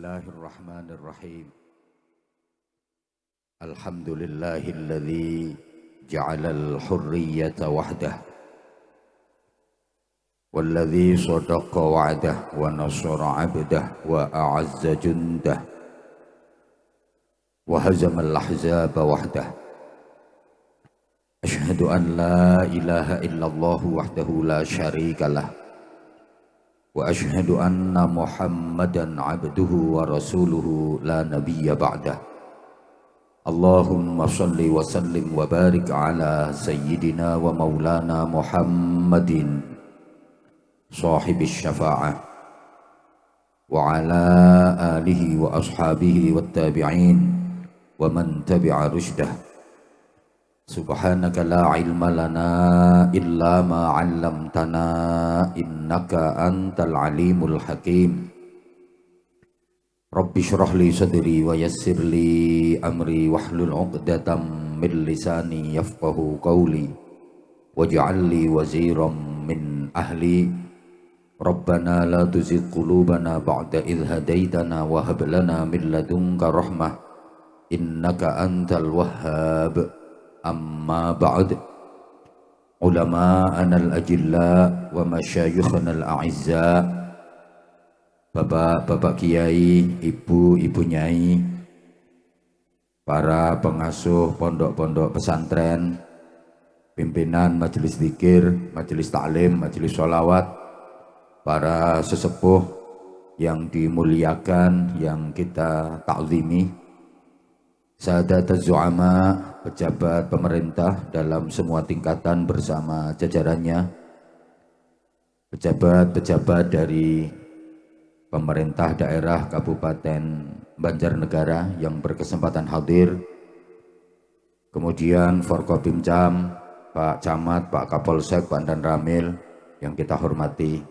Bismillahirrahmanirrahim. Alhamdulillahilladzi ja'alal hurriyata wahdah walladzi sadaqa wa'dah wa nasara 'abdah wa a'azza jundah wa hazamal ahzaba wahdah. Asyhadu an la ilaha illallah wahdahu la syarikalah wa asyhadu anna Muhammadan abduhu wa rasuluhu la nabiyya ba'dah. Allahumma salli wa sallim wa barik ala sayyidina wa maulana Muhammadin sahibis syafa'ah wa ala alihi wa ashabihi wa tabi'in wa man tabi'a rushdah. Subhanaka la ilma lana illa ma 'allamtana innaka antal alimul hakim. Rabbi shrah li sadri wa yassir li amri wahlul 'uqdatam min lisani yafqahu qawli waj'al li waziran min ahli. Rabbana la tuzigh qulubana ba'da idh hadaitana wa hab lana min ladunka rahmah innaka antal wahhab. Amma ba'd. Ulama'ana al-ajilla wa masyayikhana al-a'izza, bapak-bapak kiai, ibu-ibu nyai, para pengasuh pondok-pondok pesantren, pimpinan majelis zikir, majelis taklim, majelis sholawat, para sesepuh yang dimuliakan, yang kita ta'zimi, Sadatuz Zu'ama, pejabat pemerintah dalam semua tingkatan bersama jajarannya, pejabat-pejabat dari pemerintah daerah Kabupaten Banjarnegara yang berkesempatan hadir, kemudian Forkopimcam, Pak Camat, Pak Kapolsek, Pak Dan Ramil yang kita hormati,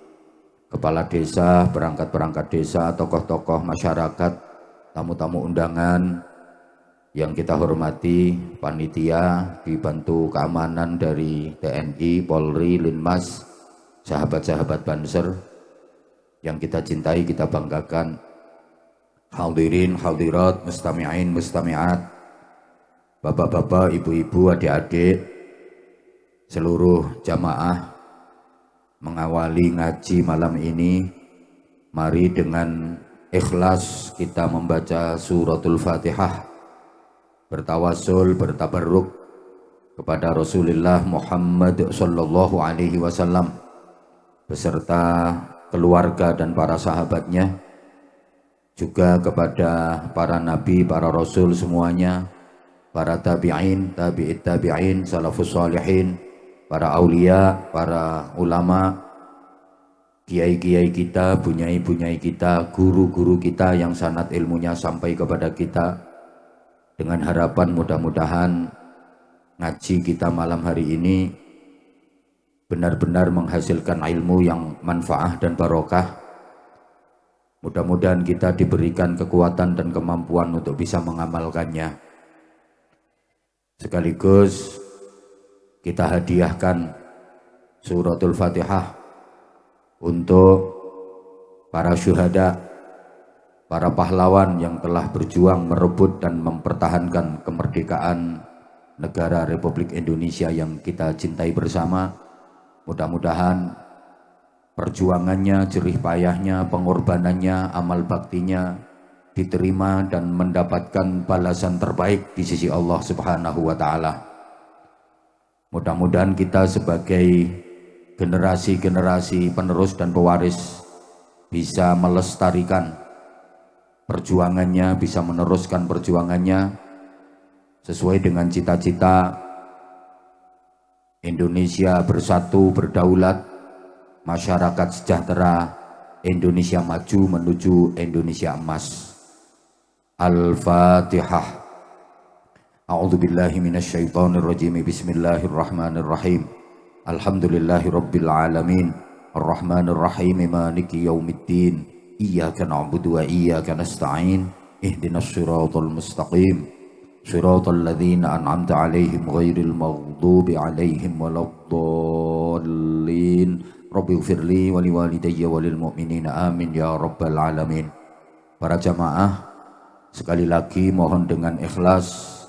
kepala desa, perangkat-perangkat desa, tokoh-tokoh masyarakat, tamu-tamu undangan yang kita hormati, panitia dibantu keamanan dari TNI, Polri, Linmas, sahabat-sahabat Banser yang kita cintai, kita banggakan, hadirin, hadirat, mustami'in, mustami'at, bapak-bapak, ibu-ibu, adik-adik, seluruh jamaah mengawali ngaji malam ini. Mari dengan ikhlas kita membaca suratul Fatihah, bertawasul, bertabarruk kepada Rasulullah Muhammad sallallahu alaihi wasallam beserta keluarga dan para sahabatnya, juga kepada para nabi, para rasul semuanya, para tabi'in, tabi'it tabi'in, salafus salihin, para aulia, para ulama, kiai-kiai kita, bunyai-bunyai kita, guru-guru kita yang sanad ilmunya sampai kepada kita. Dengan harapan mudah-mudahan ngaji kita malam hari ini benar-benar menghasilkan ilmu yang manfaah dan barokah. Mudah-mudahan kita diberikan kekuatan dan kemampuan untuk bisa mengamalkannya. Sekaligus kita hadiahkan suratul Fatihah untuk para syuhada, para pahlawan yang telah berjuang merebut dan mempertahankan kemerdekaan negara Republik Indonesia yang kita cintai bersama. Mudah-mudahan perjuangannya, jerih payahnya, pengorbanannya, amal baktinya diterima dan mendapatkan balasan terbaik di sisi Allah Subhanahu wa Ta'ala. Mudah-mudahan kita sebagai generasi-generasi penerus dan pewaris bisa melestarikan perjuangannya, bisa meneruskan perjuangannya sesuai dengan cita-cita Indonesia bersatu, berdaulat, masyarakat sejahtera, Indonesia maju menuju Indonesia emas. Al-Fatihah. A'udzubillahi minasyaitonirrajim. Bismillahirrahmanirrahim. Alhamdulillahirabbil alamin. Arrahmanirrahim. Maliki yaumiddin. Iyyaka na'budu wa iyyaka nasta'in. Ihdinas siratal mustaqim. Siratal ladzina an'amta 'alaihim ghairil maghdubi 'alaihim waladdallin. Rabbighfirli wa liwalidayya walil mu'minina amin ya rabbal alamin. Para jamaah, sekali lagi mohon dengan ikhlas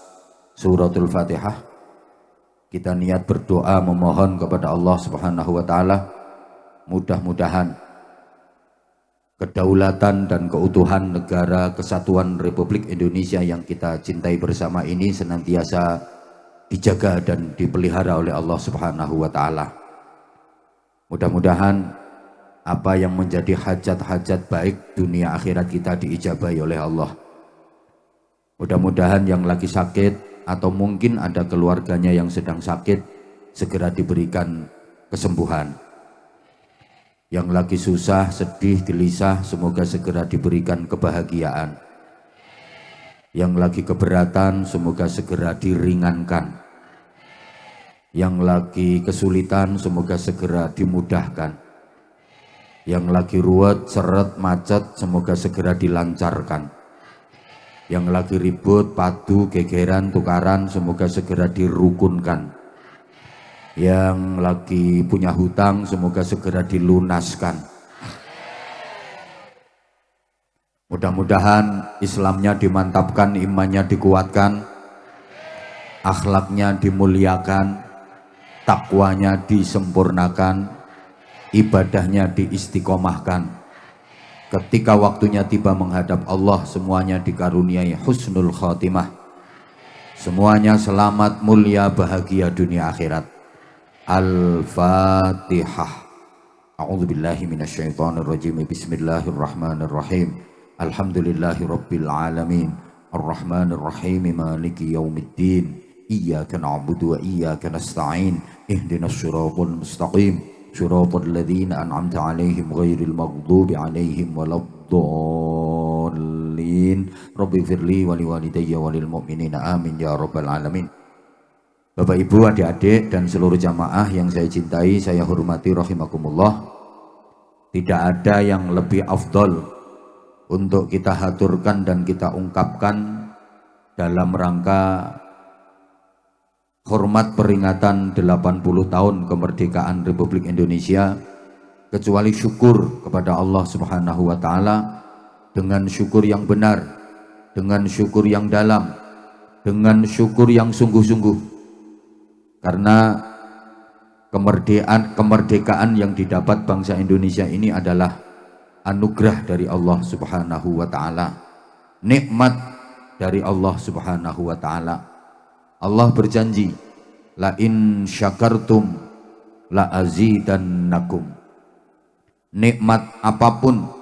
suratul Fatihah kita niat berdoa memohon kepada Allah Subhanahu wa taala, mudah-mudahan kedaulatan dan keutuhan negara kesatuan Republik Indonesia yang kita cintai bersama ini senantiasa dijaga dan dipelihara oleh Allah Subhanahu wa taala. Mudah-mudahan apa yang menjadi hajat-hajat baik dunia akhirat kita diijabahi oleh Allah. Mudah-mudahan yang lagi sakit atau mungkin ada keluarganya yang sedang sakit segera diberikan kesembuhan. Yang lagi susah, sedih, gelisah semoga segera diberikan kebahagiaan. Yang lagi keberatan semoga segera diringankan. Yang lagi kesulitan semoga segera dimudahkan. Yang lagi ruwet, seret, macet semoga segera dilancarkan. Yang lagi ribut, padu, gegeran, tukaran semoga segera dirukunkan. Yang lagi punya hutang semoga segera dilunaskan. Mudah-mudahan Islamnya dimantapkan, imannya dikuatkan, akhlaknya dimuliakan, takwanya disempurnakan, ibadahnya diistiqomahkan. Ketika waktunya tiba menghadap Allah, semuanya dikaruniai husnul khotimah, semuanya selamat, mulia, bahagia dunia akhirat. Al-Fatihah. A'udzubillahi minasyaitonirrajim. Bismillahirrahmanirrahim. Alhamdulillahirabbil alamin. Arrahmanirrahim. Maliki yaumiddin. Iyyaka na'budu wa iyyaka nasta'in. Ihdinas siratal mustaqim. Shiratal ladzina an'amta 'alaihim ghairil maghdubi 'alaihim waladdallin. Rabbighfirli wa liwalidayya wa lil mu'minina amin ya rabbal alamin. Bapak Ibu, adik-adik dan seluruh jamaah yang saya cintai, saya hormati rahimakumullah. Tidak ada yang lebih afdol untuk kita haturkan dan kita ungkapkan dalam rangka hormat peringatan 80 tahun kemerdekaan Republik Indonesia kecuali syukur kepada Allah Subhanahu wa taala, dengan syukur yang benar, dengan syukur yang dalam, dengan syukur yang sungguh-sungguh. Karena kemerdekaan yang didapat bangsa Indonesia ini adalah anugerah dari Allah Subhanahu wa taala, nikmat dari Allah Subhanahu wa taala. Allah berjanji, la in syakartum la azidannakum. Nikmat apapun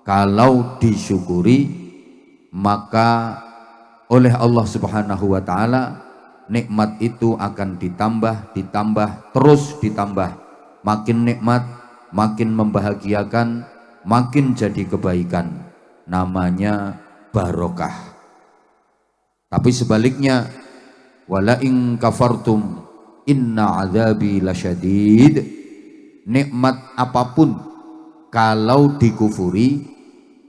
kalau disyukuri maka oleh Allah Subhanahu wa taala nikmat itu akan ditambah, terus ditambah. Makin nikmat, makin membahagiakan, makin jadi kebaikan. Namanya barokah. Tapi sebaliknya, wala in kafartum inna azabi lasyadid. Nikmat apapun kalau dikufuri,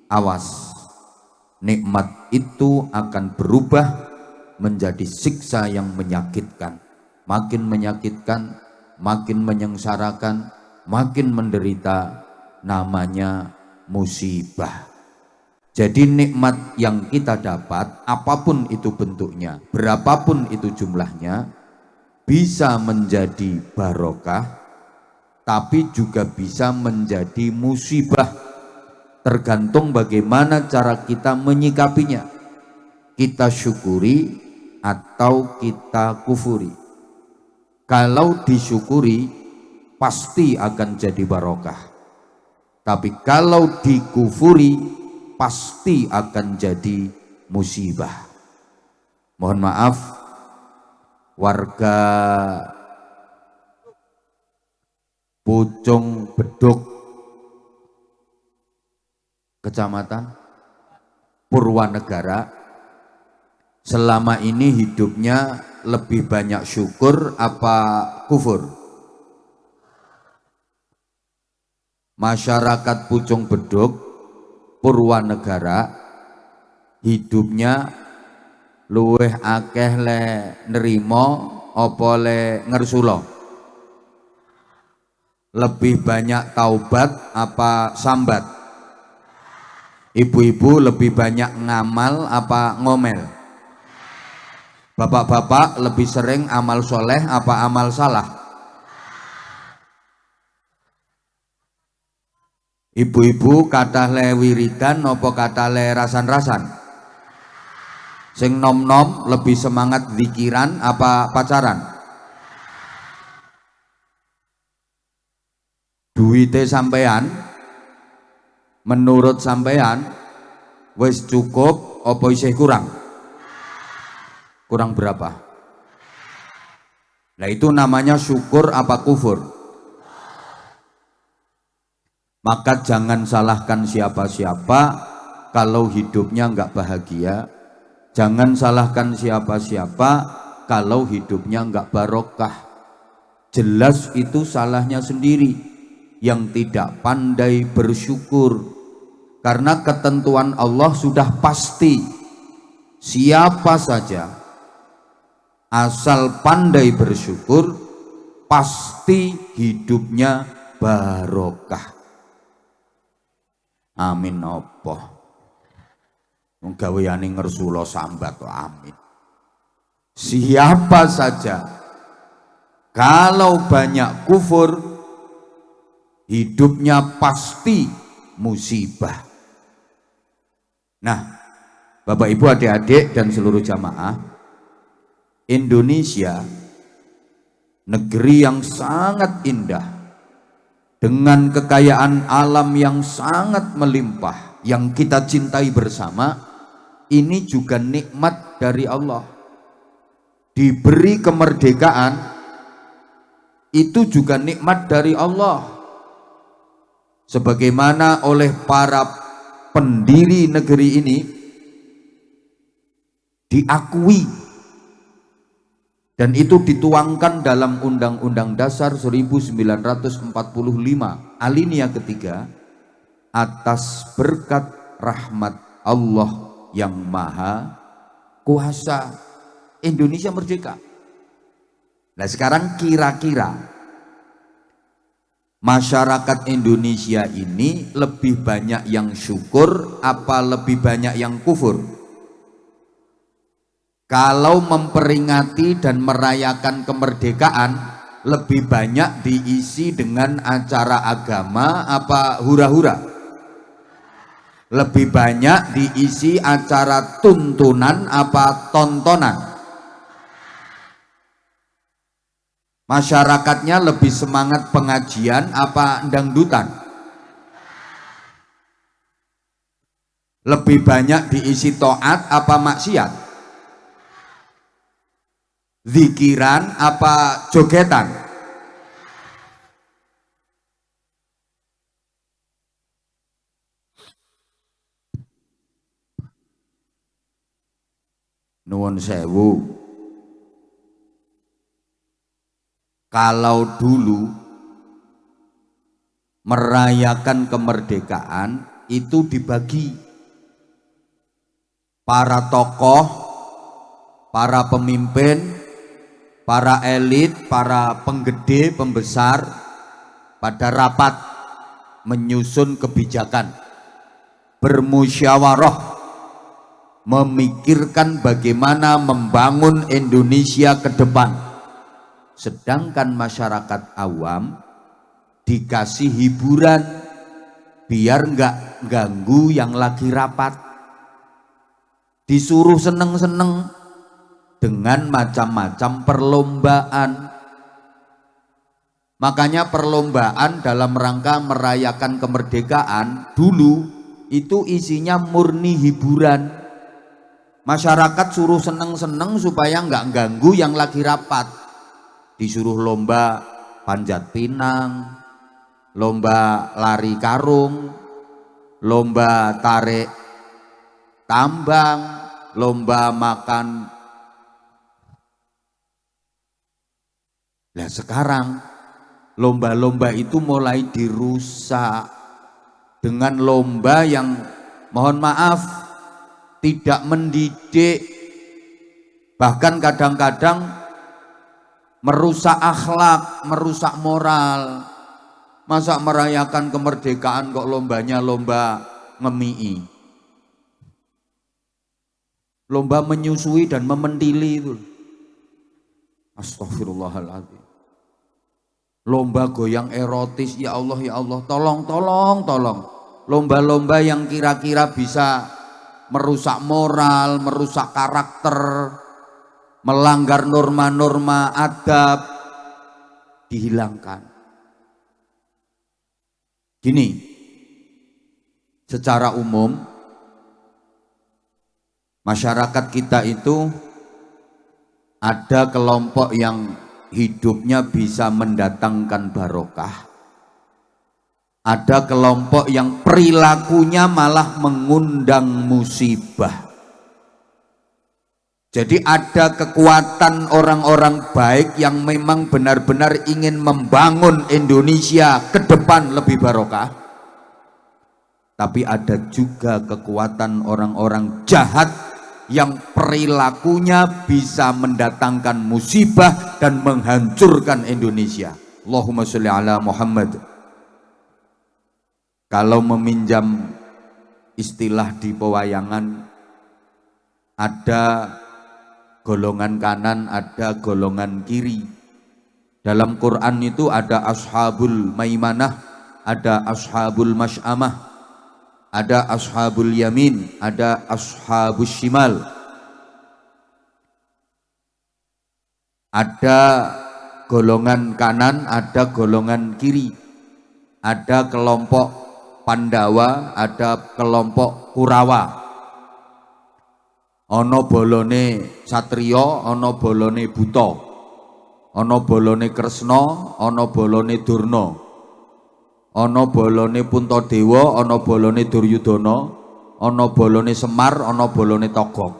awas, nikmat itu akan berubah menjadi siksa yang menyakitkan. Makin menyakitkan, makin menyengsarakan, makin menderita. Namanya musibah. Jadi nikmat yang kita dapat, apapun itu bentuknya, berapapun itu jumlahnya, bisa menjadi barokah, tapi juga bisa menjadi musibah. Tergantung bagaimana cara kita menyikapinya. Kita syukuri atau kita kufuri. Kalau disyukuri, pasti akan jadi barokah. Tapi kalau dikufuri, pasti akan jadi musibah. Mohon maaf, warga Bojong Beduk, Kecamatan Purwanegara, selama ini hidupnya lebih banyak syukur apa kufur? Masyarakat Bojong Beduk Purwanegara hidupnya luweh akeh le nerimo apa le ngersulo? Lebih banyak taubat apa sambat? Ibu-ibu lebih banyak ngamal apa ngomel? Bapak-bapak lebih sering amal soleh apa amal salah? Ibu-ibu kathah le wiridan apa kathah le rasan-rasan? Sing nom-nom lebih semangat zikiran apa pacaran? Duite sampean menurut sampean wis cukup apa isih kurang? Kurang berapa? Nah itu namanya syukur apa kufur? Maka jangan salahkan siapa-siapa kalau hidupnya nggak bahagia. Jangan salahkan siapa-siapa kalau hidupnya nggak barokah. Jelas itu salahnya sendiri yang tidak pandai bersyukur. Karena ketentuan Allah sudah pasti, siapa saja asal pandai bersyukur pasti hidupnya barokah. Amin apa? Wong gaweane ngersula sambat kok amin. Siapa saja kalau banyak kufur hidupnya pasti musibah. Nah, Bapak Ibu adik-adik dan seluruh jamaah, Indonesia negeri yang sangat indah dengan kekayaan alam yang sangat melimpah yang kita cintai bersama, ini juga nikmat dari Allah. Diberi kemerdekaan itu juga nikmat dari Allah, sebagaimana oleh para pendiri negeri ini diakui, dan itu dituangkan dalam Undang-Undang Dasar 1945 alinea ketiga, atas berkat rahmat Allah yang maha kuasa Indonesia merdeka. Nah sekarang kira-kira masyarakat Indonesia ini lebih banyak yang syukur apa lebih banyak yang kufur? Kalau memperingati dan merayakan kemerdekaan lebih banyak diisi dengan acara agama apa hura-hura? Lebih banyak diisi acara tuntunan apa tontonan? Masyarakatnya lebih semangat pengajian apa dangdutan? Lebih banyak diisi taat apa maksiat? Zikiran apa jogetan? Nuwun sewu, kalau dulu merayakan kemerdekaan itu dibagi, para tokoh, para pemimpin, para elit, para penggede, pembesar pada rapat menyusun kebijakan, bermusyawarah, memikirkan bagaimana membangun Indonesia ke depan. Sedangkan masyarakat awam dikasih hiburan biar nggak ganggu yang lagi rapat, disuruh seneng-seneng dengan macam-macam perlombaan. Makanya perlombaan dalam rangka merayakan kemerdekaan dulu itu isinya murni hiburan. Masyarakat suruh seneng-seneng supaya nggak ganggu yang lagi rapat. Disuruh lomba panjat pinang, lomba lari karung, lomba tarik tambang, lomba makan. Nah sekarang lomba-lomba itu mulai dirusak dengan lomba yang mohon maaf tidak mendidik, bahkan kadang-kadang merusak akhlak, merusak moral. Masa merayakan kemerdekaan kok lombanya lomba ngemii? lomba menyusui dan mementili itu. Astagfirullahaladzim. Lomba goyang erotis, ya Allah, tolong. Lomba-lomba yang kira-kira bisa merusak moral, merusak karakter, melanggar norma-norma adab, dihilangkan. Gini, secara umum masyarakat kita itu ada kelompok yang hidupnya bisa mendatangkan barokah, ada kelompok yang perilakunya malah mengundang musibah. Jadi ada kekuatan orang-orang baik yang memang benar-benar ingin membangun Indonesia ke depan lebih barokah. Tapi ada juga kekuatan orang-orang jahat yang perilakunya bisa mendatangkan musibah dan menghancurkan Indonesia. Allahumma sholli ala Muhammad. Kalau meminjam istilah di pewayangan, ada golongan kanan, ada golongan kiri. Dalam Quran itu ada ashabul maimanah, ada ashabul masy'amah, ada ashabul yamin, ada ashabus shimal. Ada golongan kanan, ada golongan kiri. Ada kelompok Pandawa, ada kelompok Kurawa. Ono bolone Satrio, ono bolone Buto, ono bolone Kresna, ono bolone Durna, ono bolone Puntadewa, ono bolone Duryudana, ono bolone Semar, ono bolone Togog.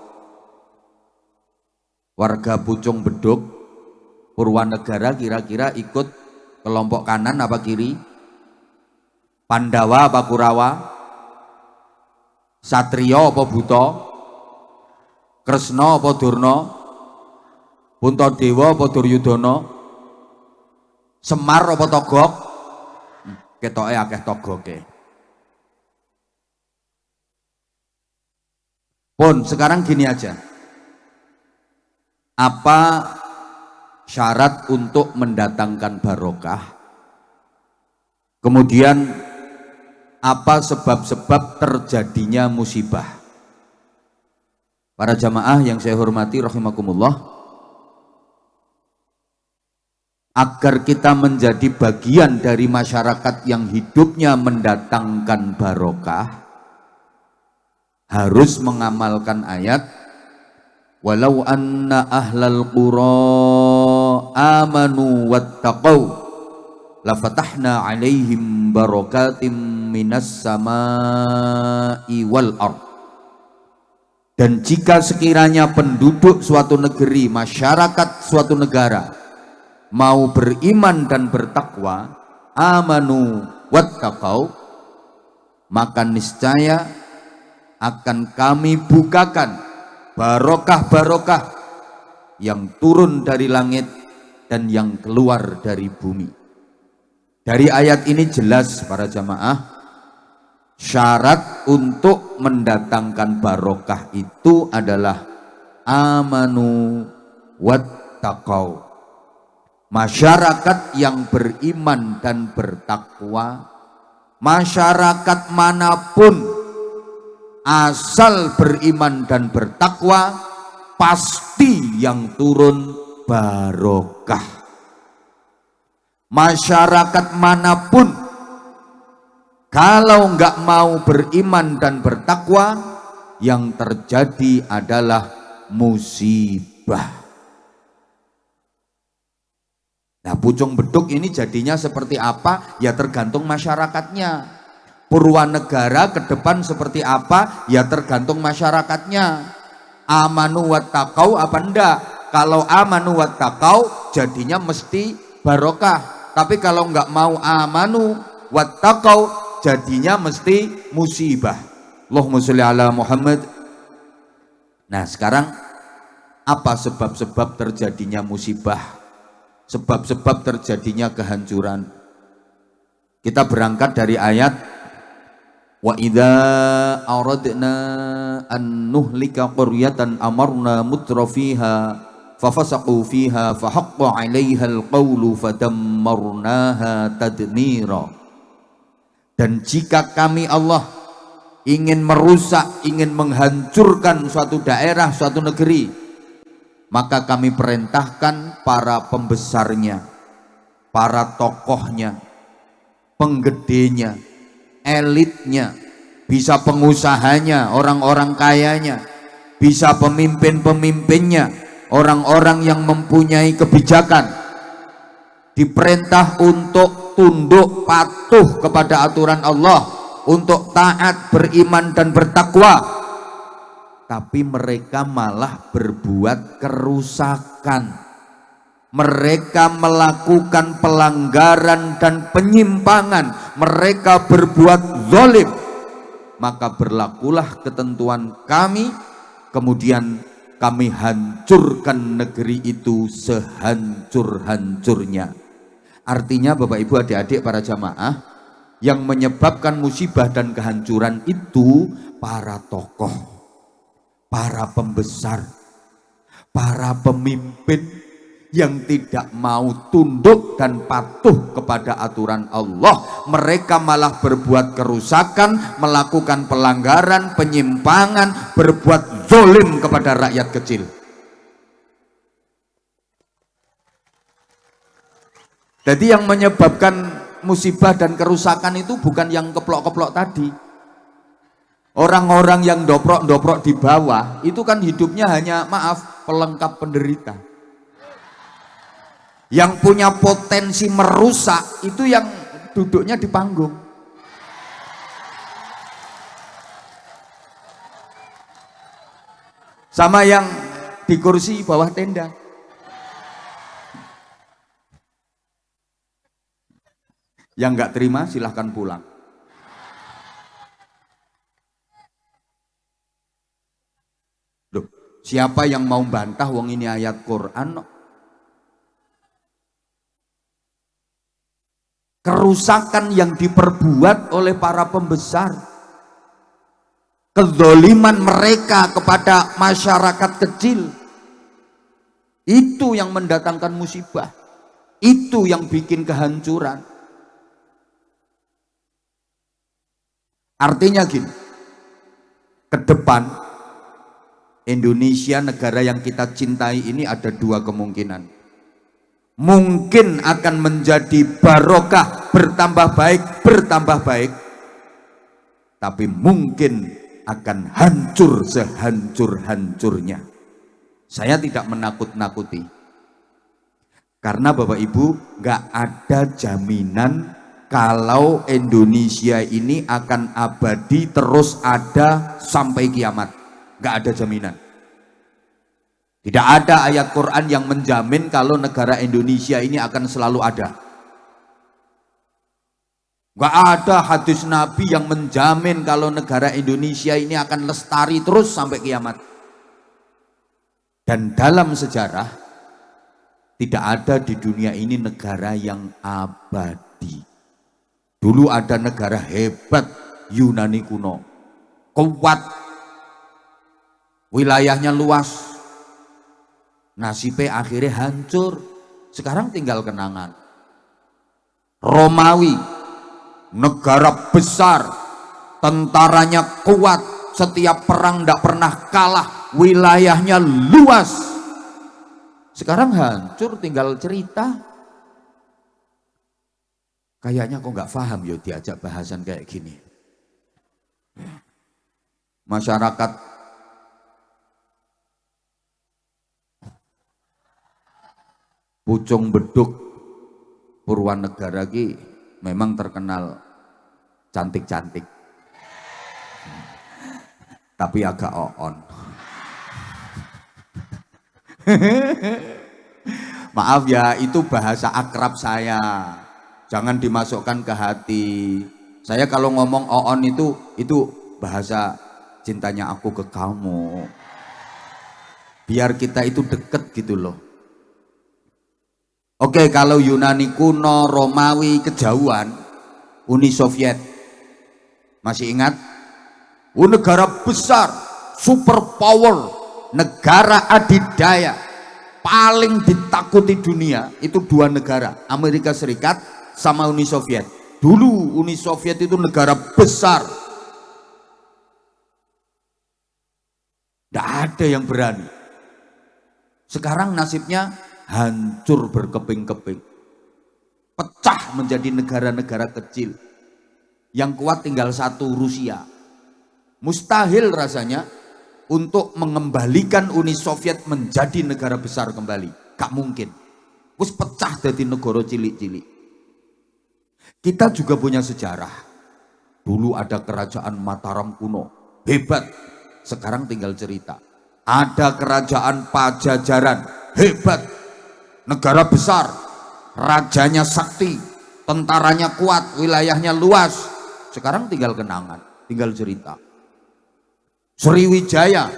Warga Pucung Beduk, Purwanegara kira-kira ikut kelompok kanan apa kiri? Pandawa apa Kurawa? Satrio apa Buto? Kresna apa Durna? Puntadewa apa Duryudana? Semar apa Togog? Ketoke akeh togoke. Pun sekarang gini aja. Apa syarat untuk mendatangkan barokah? Kemudian apa sebab-sebab terjadinya musibah? Para jamaah yang saya hormati rahimakumullah, agar kita menjadi bagian dari masyarakat yang hidupnya mendatangkan barokah, harus mengamalkan ayat walau anna ahlal qura amanu wattaqau lafatahna alaihim barakatim minas samai wal ardh. Dan jika sekiranya penduduk suatu negeri, masyarakat suatu negara mau beriman dan bertakwa, amanu wattaqau, maka niscaya akan kami bukakan barokah-barokah yang turun dari langit dan yang keluar dari bumi. Dari ayat ini jelas para jamaah, syarat untuk mendatangkan barokah itu adalah amanu wattaqau. Masyarakat yang beriman dan bertakwa, masyarakat manapun asal beriman dan bertakwa, pasti yang turun barokah. Masyarakat manapun kalau enggak mau beriman dan bertakwa, yang terjadi adalah musibah. Nah, Pucung Beduk ini jadinya seperti apa? Ya tergantung masyarakatnya. Purwanegara ke depan seperti apa? Ya tergantung masyarakatnya. Amanu wattaqau apa enggak? Kalau amanu wattaqau jadinya mesti barokah. Tapi kalau enggak mau amanu wattaqau jadinya mesti musibah. Allahumma sholli ala Muhammad. Nah, sekarang apa sebab-sebab terjadinya musibah? Sebab-sebab terjadinya kehancuran. Kita berangkat dari ayat Wa idza aradna an nuhlika qaryatan amarna mutrafiha fafasaqu fiha fahaqqa 'alaiha alqawlu fadammarnaha tadmira. Dan jika kami Allah ingin merusak, ingin menghancurkan suatu daerah, suatu negeri, maka kami perintahkan para pembesarnya, para tokohnya, penggedenya, elitnya, bisa pengusahanya, orang-orang kayanya, bisa pemimpin-pemimpinnya, orang-orang yang mempunyai kebijakan, diperintah untuk tunduk patuh kepada aturan Allah, untuk taat, beriman dan bertakwa, tapi mereka malah berbuat kerusakan. Mereka melakukan pelanggaran dan penyimpangan, mereka berbuat zalim, maka berlakulah ketentuan kami, kemudian kami hancurkan negeri itu sehancur-hancurnya. Artinya Bapak Ibu adik-adik para jamaah, yang menyebabkan musibah dan kehancuran itu para tokoh, para pembesar, para pemimpin yang tidak mau tunduk dan patuh kepada aturan Allah. Mereka malah berbuat kerusakan, melakukan pelanggaran, penyimpangan, berbuat zalim kepada rakyat kecil. Jadi yang menyebabkan musibah dan kerusakan itu bukan yang keplok-keplok tadi. Orang-orang yang doprok-doprok di bawah itu kan hidupnya hanya, maaf, pelengkap penderita. Yang punya potensi merusak itu yang duduknya di panggung. Sama yang di kursi bawah tenda. Yang nggak terima silahkan pulang. Loh, siapa yang mau bantah wong ini ayat Quran? Kerusakan yang diperbuat oleh para pembesar, kezaliman mereka kepada masyarakat kecil, itu yang mendatangkan musibah, itu yang bikin kehancuran. Artinya gini, ke depan Indonesia, negara yang kita cintai ini, ada dua kemungkinan. Mungkin akan menjadi barokah, bertambah baik, tapi mungkin akan hancur sehancur-hancurnya. Saya tidak menakut-nakuti, karena Bapak Ibu, gak ada jaminan kalau Indonesia ini akan abadi terus ada sampai kiamat. Gak ada jaminan. Tidak ada ayat Quran yang menjamin kalau negara Indonesia ini akan selalu ada. Gak ada hadis Nabi yang menjamin kalau negara Indonesia ini akan lestari terus sampai kiamat. Dan dalam sejarah, tidak ada di dunia ini negara yang abadi. Dulu ada negara hebat, Yunani kuno, kuat, wilayahnya luas, nasibnya akhirnya hancur, sekarang tinggal kenangan. Romawi, negara besar, tentaranya kuat, setiap perang tidak pernah kalah, wilayahnya luas, sekarang hancur, tinggal cerita. Kayaknya kok nggak paham yo diajak bahasan kayak gini. Masyarakat Pucung Beduk Purwanegara ki memang terkenal cantik-cantik, tapi agak oon. Maaf ya, itu bahasa akrab saya, jangan dimasukkan ke hati. Saya kalau ngomong oon itu bahasa cintanya aku ke kamu, biar kita itu deket gitu loh. Oke, kalau Yunani kuno, Romawi, kejauhan, Uni Soviet, Masih ingat? Negara besar, super power, negara adidaya, paling ditakuti dunia itu dua negara, Amerika Serikat sama Uni Soviet. Dulu Uni Soviet itu negara besar, tidak ada yang berani. Sekarang nasibnya hancur berkeping-keping, pecah menjadi negara-negara kecil. Yang kuat tinggal satu, Rusia. Mustahil rasanya untuk mengembalikan Uni Soviet menjadi negara besar kembali. Gak mungkin. Terus pecah dari negara cilik-cilik. Kita juga punya sejarah. Dulu ada kerajaan Mataram kuno, hebat. Sekarang tinggal cerita. Ada kerajaan Pajajaran, hebat. Negara besar, rajanya sakti, tentaranya kuat, wilayahnya luas. Sekarang tinggal kenangan, tinggal cerita. Sriwijaya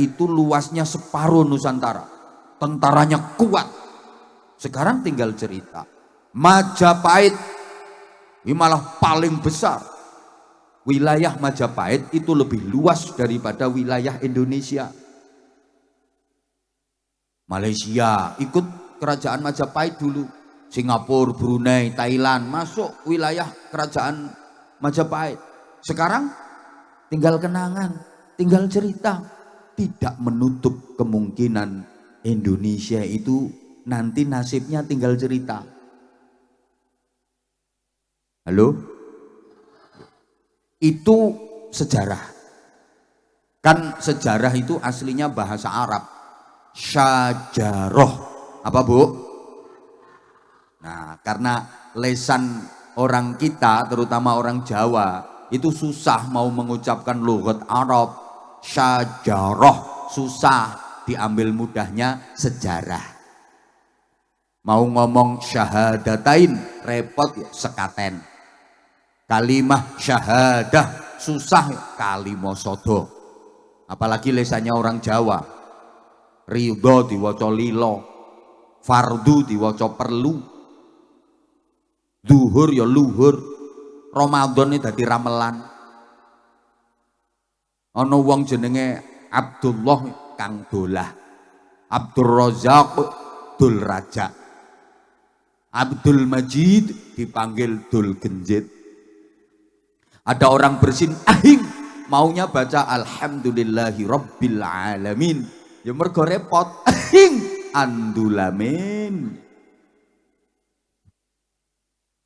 itu luasnya separuh Nusantara, tentaranya kuat. Sekarang tinggal cerita. Majapahit ini malah paling besar. Wilayah Majapahit itu lebih luas daripada wilayah Indonesia. Malaysia ikut kerajaan Majapahit dulu. Singapura, Brunei, Thailand masuk wilayah kerajaan Majapahit. Sekarang tinggal kenangan, tinggal cerita. Tidak menutup kemungkinan Indonesia itu nanti nasibnya tinggal cerita. Halo? Itu sejarah. Kan sejarah itu aslinya bahasa Arab. Syajaroh. Apa Bu? Nah, karena lesan orang kita, terutama orang Jawa, itu susah mau mengucapkan lughat Arab. Syajaroh susah, diambil mudahnya sejarah. Mau ngomong syahadatain repot ya, sekaten. Kalimah syahadah susah ya, kalimosodo. Apalagi lesannya orang Jawa. Ridho diwaca lilo, fardu diwaca perlu, zuhur ya luhur, Ramadan ini dadi ramelan. Ana wong jenenge Abdullah kang dolah, Abdul Razak dul raja, Abdul Majid dipanggil dul genjit. Ada orang bersin ahing maunya baca alhamdulillahi rabbil alamin, ya mergo repot ahing andulamin.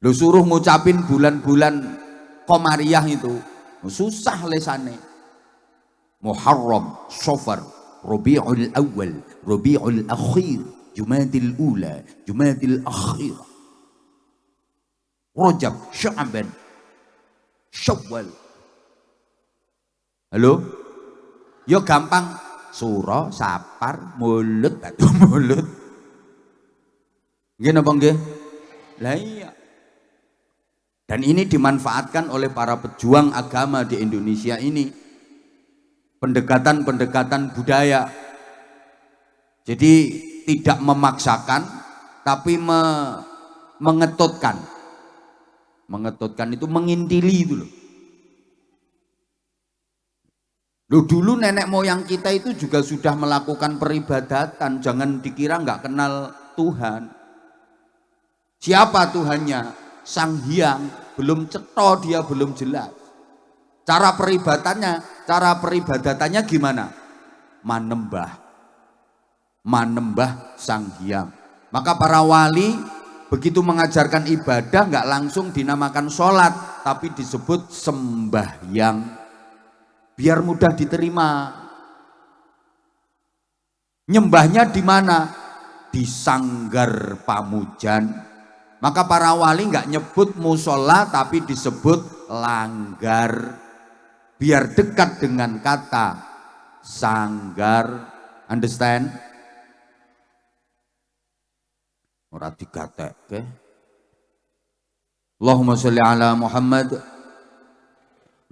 Lu suruh ngucapin bulan-bulan Komariah itu susah lesane. Muharram, Safar, Rabiul Awal, Rabiul Akhir, Jumadil Ula, Jumadil Akhir, Rajab, Sya'ban, Syawal. Halo? Yo gampang, Suro, Sapar, Mulut, batu mulut. Nggih napa nggih? Lah iya. Dan ini dimanfaatkan oleh para pejuang agama di Indonesia ini. Pendekatan-pendekatan budaya. Jadi tidak memaksakan, tapi mengetutkan. Mengetutkan itu mengintili itu loh. Loh dulu nenek moyang kita itu juga sudah melakukan peribadatan. Jangan dikira nggak kenal Tuhan. Siapa Tuhannya? Sang Hyang. Belum cetha dia, belum jelas. Cara peribadatannya gimana? Manembah Sang Hyang. Maka para wali begitu mengajarkan ibadah nggak langsung dinamakan sholat, tapi disebut sembahyang, biar mudah diterima. Nyembahnya di mana? Di sanggar pamujan. Maka para wali nggak nyebut musola, tapi disebut langgar, biar dekat dengan kata sanggar. Understand? Ora digatekke. Allahumma sholli ala Muhammad.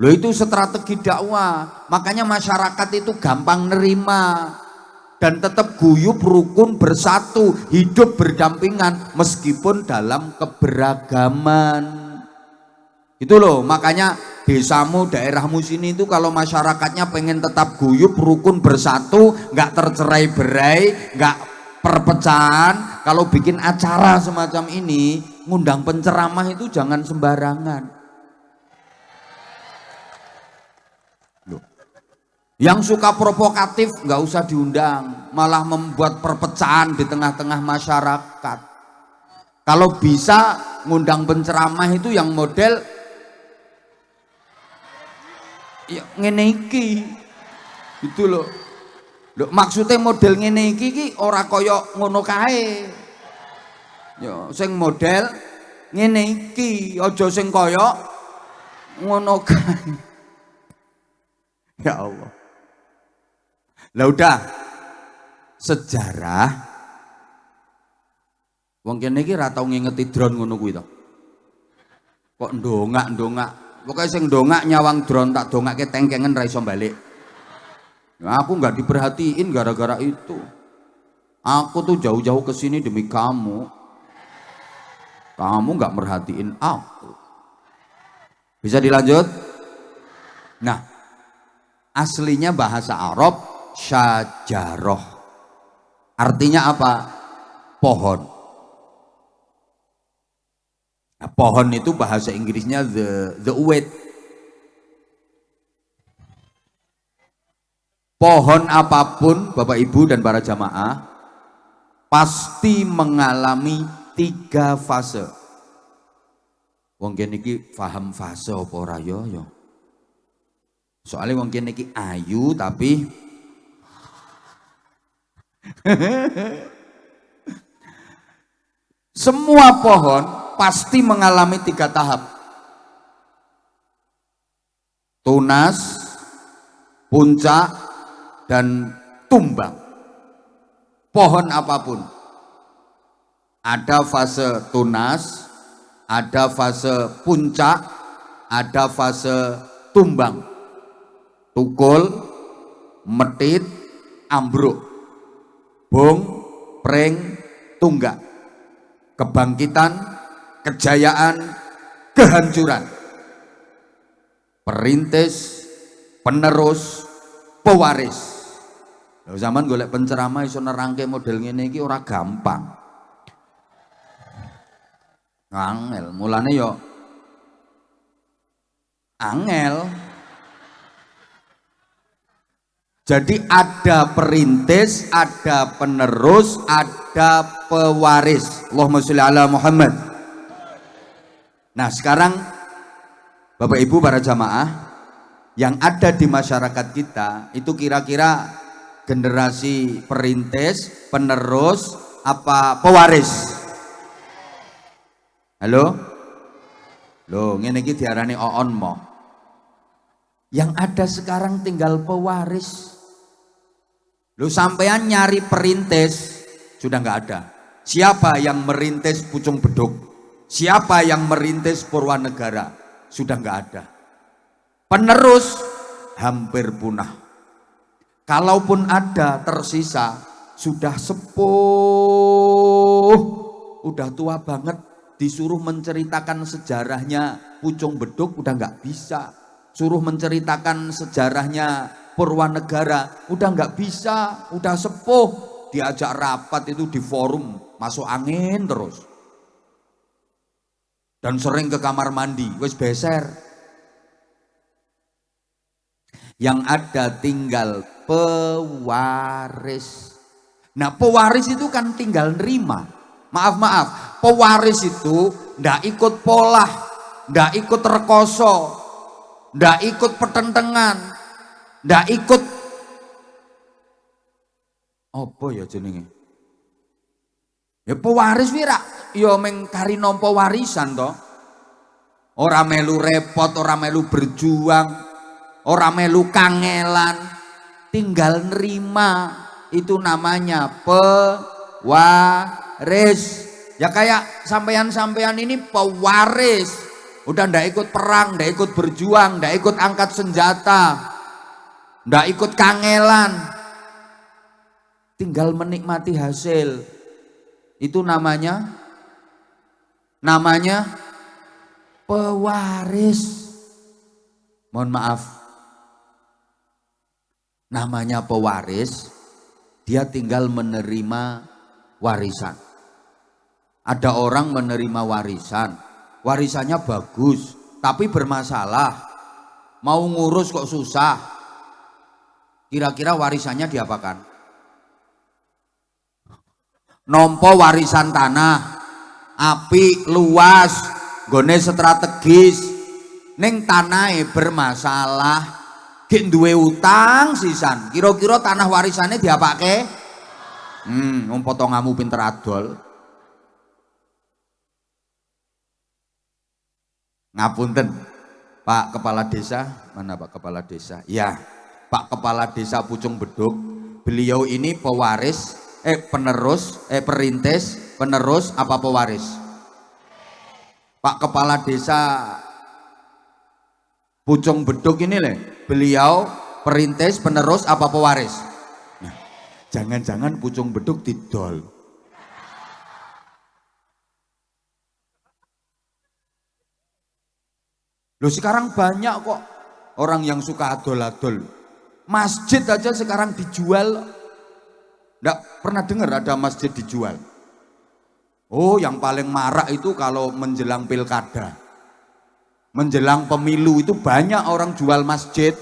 Loh itu strategi dakwah. Makanya masyarakat itu gampang nerima dan tetap guyup, rukun, bersatu, hidup berdampingan meskipun dalam keberagaman. Itu loh, makanya desamu, daerahmu sini itu kalau masyarakatnya pengen tetap guyup, rukun, bersatu, nggak tercerai-berai, nggak perpecahan, kalau bikin acara semacam ini, ngundang penceramah itu jangan sembarangan. Loh. Yang suka provokatif nggak usah diundang, malah membuat perpecahan di tengah-tengah masyarakat. Kalau bisa ngundang penceramah itu yang model ya ngene iki gitu loh. Loh, maksudnya model ngene iki ora kaya ngono kae. Ya sing model ngene iki aja sing kaya ngono kae. Ya Allah. Lah udah sejarah wong kene iki ra tau ngingeti drone ngono kuwi to. Kok ndongak-ndongak. Pokoknya sing dongak nyawang drone tak dongake tengkengen ra iso balik. Nah, aku nggak diperhatiin gara-gara itu. Aku tuh jauh-jauh ke sini demi kamu. Kamu nggak merhatiin aku. Bisa dilanjut? Nah, aslinya bahasa Arab syajaroh. Artinya apa? Pohon. Nah, pohon itu bahasa Inggrisnya the weed. Pohon apapun Bapak Ibu dan para jamaah pasti mengalami 3 fase. Wong kene iki paham fase apa ora ya? Soalnya wong kene iki ayu tapi semua pohon pasti mengalami 3 tahap. Tunas, puncak, dan tumbang. Pohon apapun. Ada fase tunas, ada fase puncak, ada fase tumbang. Tukul, metit, ambruk. Bung, pring, tunggak. Kebangkitan, kejayaan, kehancuran. Perintis, penerus, pewaris. Lho zaman golek penceramah iso nerangke model ngene iki ora gampang. Angel, mulane yo angel. Jadi ada perintis, ada penerus, ada pewaris. Allahumma sholli ala Muhammad. Nah sekarang Bapak Ibu para jamaah yang ada di masyarakat kita itu kira-kira generasi perintis, penerus, apa pewaris? Halo? Loh ngene iki diarani oon mo. Yang ada sekarang tinggal pewaris. Loh sampean nyari perintis sudah nggak ada. Siapa yang merintis Pucung Beduk? Siapa yang merintis Purwanegara? Sudah nggak ada. Penerus hampir punah. Kalaupun ada tersisa sudah sepuh, udah tua banget, disuruh menceritakan sejarahnya Pucung Beduk udah nggak bisa. Suruh menceritakan sejarahnya Purwanegara udah nggak bisa, udah sepuh, diajak rapat itu di forum masuk angin terus dan sering ke kamar mandi wis beser. Yang ada tinggal pewaris. Nah pewaris itu kan tinggal nerima. Maaf, pewaris itu ndak ikut pola, ndak ikut rekoso, ndak ikut pertentangan, ndak ikut apa ya jenenge? Ya pewaris wira, ya mengkari nampa warisan toh. Ora melu repot, ora melu berjuang, ora melu kangelan, tinggal nerima. Itu namanya pewaris. Ya kayak sampean-sampean ini pewaris. Udah ndak ikut perang, ndak ikut berjuang, ndak ikut angkat senjata, ndak ikut kangelan, tinggal menikmati hasil. Itu namanya pewaris. Mohon maaf, namanya pewaris, dia tinggal menerima warisan. Ada orang menerima warisan, warisannya bagus, tapi bermasalah, mau ngurus kok susah. Kira-kira warisannya diapakan? Nompo warisan tanah, apik, luas, gone strategis, ning tanahe bermasalah, gek duwe utang sisan. Kira-kira tanah warisannya diapake? Potonganmu pinter adol. Ngapunten, Pak Kepala Desa, mana Pak Kepala Desa? Ya, Pak Kepala Desa Pucung Beduk. Beliau ini pewaris, perintis, penerus apa pewaris? Pak Kepala Desa Pucung Beduk ini beliau perintis, penerus apa pewaris? Nah, jangan-jangan Pucung Beduk didol. Loh, sekarang banyak kok orang yang suka adol-adol. Masjid aja sekarang dijual. Nggak pernah dengar ada masjid dijual. Oh, yang paling marak itu kalau menjelang pilkada, menjelang pemilu itu banyak orang jual masjid.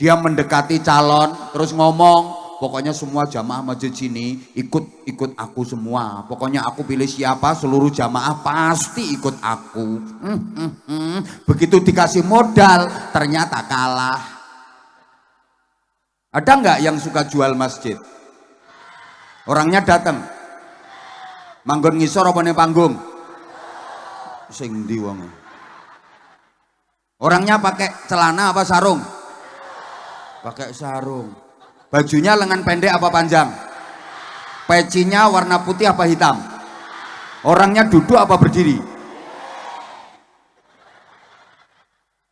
Dia mendekati calon terus ngomong, pokoknya semua jamaah masjid sini ikut aku semua. Pokoknya aku pilih siapa, seluruh jamaah pasti ikut aku. Begitu dikasih modal ternyata kalah. Ada nggak yang suka jual masjid? Orangnya datang, manggon ngisor apa nih panggung? Sing ndi wong? Orangnya pakai celana apa sarung? Pakai sarung. Bajunya lengan pendek apa panjang? Pecinya warna putih apa hitam? Orangnya duduk apa berdiri?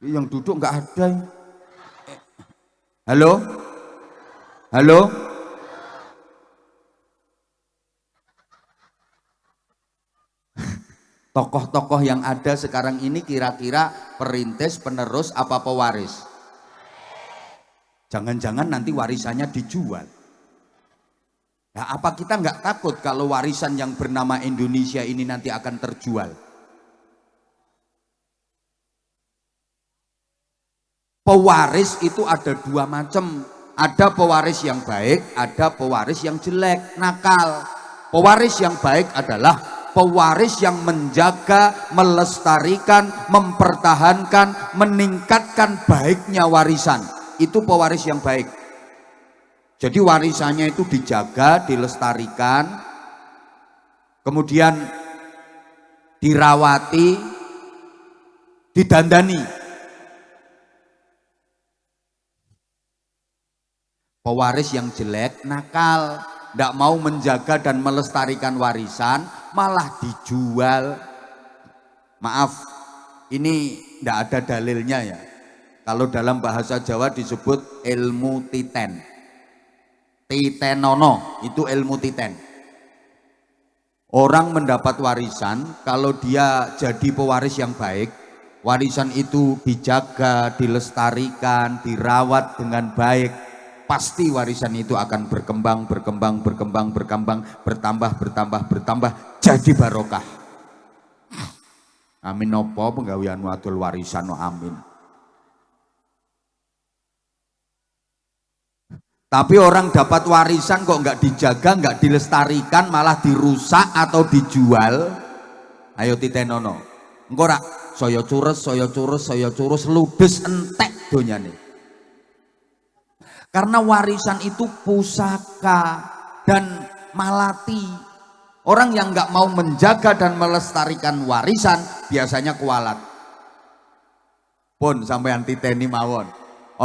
Yang duduk nggak ada. Halo? Halo? Tokoh-tokoh yang ada sekarang ini kira-kira perintis, penerus apa pewaris? Jangan-jangan nanti warisannya dijual. Nah, apa kita nggak takut kalau warisan yang bernama Indonesia ini nanti akan terjual? Pewaris itu ada dua macam. Ada pewaris yang baik, ada pewaris yang jelek, nakal. Pewaris yang baik adalah pewaris yang menjaga, melestarikan, mempertahankan, meningkatkan baiknya warisan. Itu pewaris yang baik. Jadi warisannya itu dijaga, dilestarikan, kemudian dirawati, didandani. Pewaris yang jelek, nakal, tidak mau menjaga dan melestarikan warisan, malah dijual. Maaf, ini tidak ada dalilnya ya. Kalau dalam bahasa Jawa disebut ilmu titen. Titenono itu ilmu titen. Orang mendapat warisan, kalau dia jadi pewaris yang baik, warisan itu dijaga, dilestarikan, dirawat dengan baik, pasti warisan itu akan berkembang, bertambah, jadi barokah. Amin. Nopo penggawean wadul warisan, no amin. Tapi orang dapat warisan kok nggak dijaga, nggak dilestarikan, malah dirusak atau dijual. Ayo titenono. Engko rak saya curus, ludes entek donyane. Karena warisan itu pusaka dan malati. Orang yang nggak mau menjaga dan melestarikan warisan biasanya kualat. Pun sampai titeni mawon.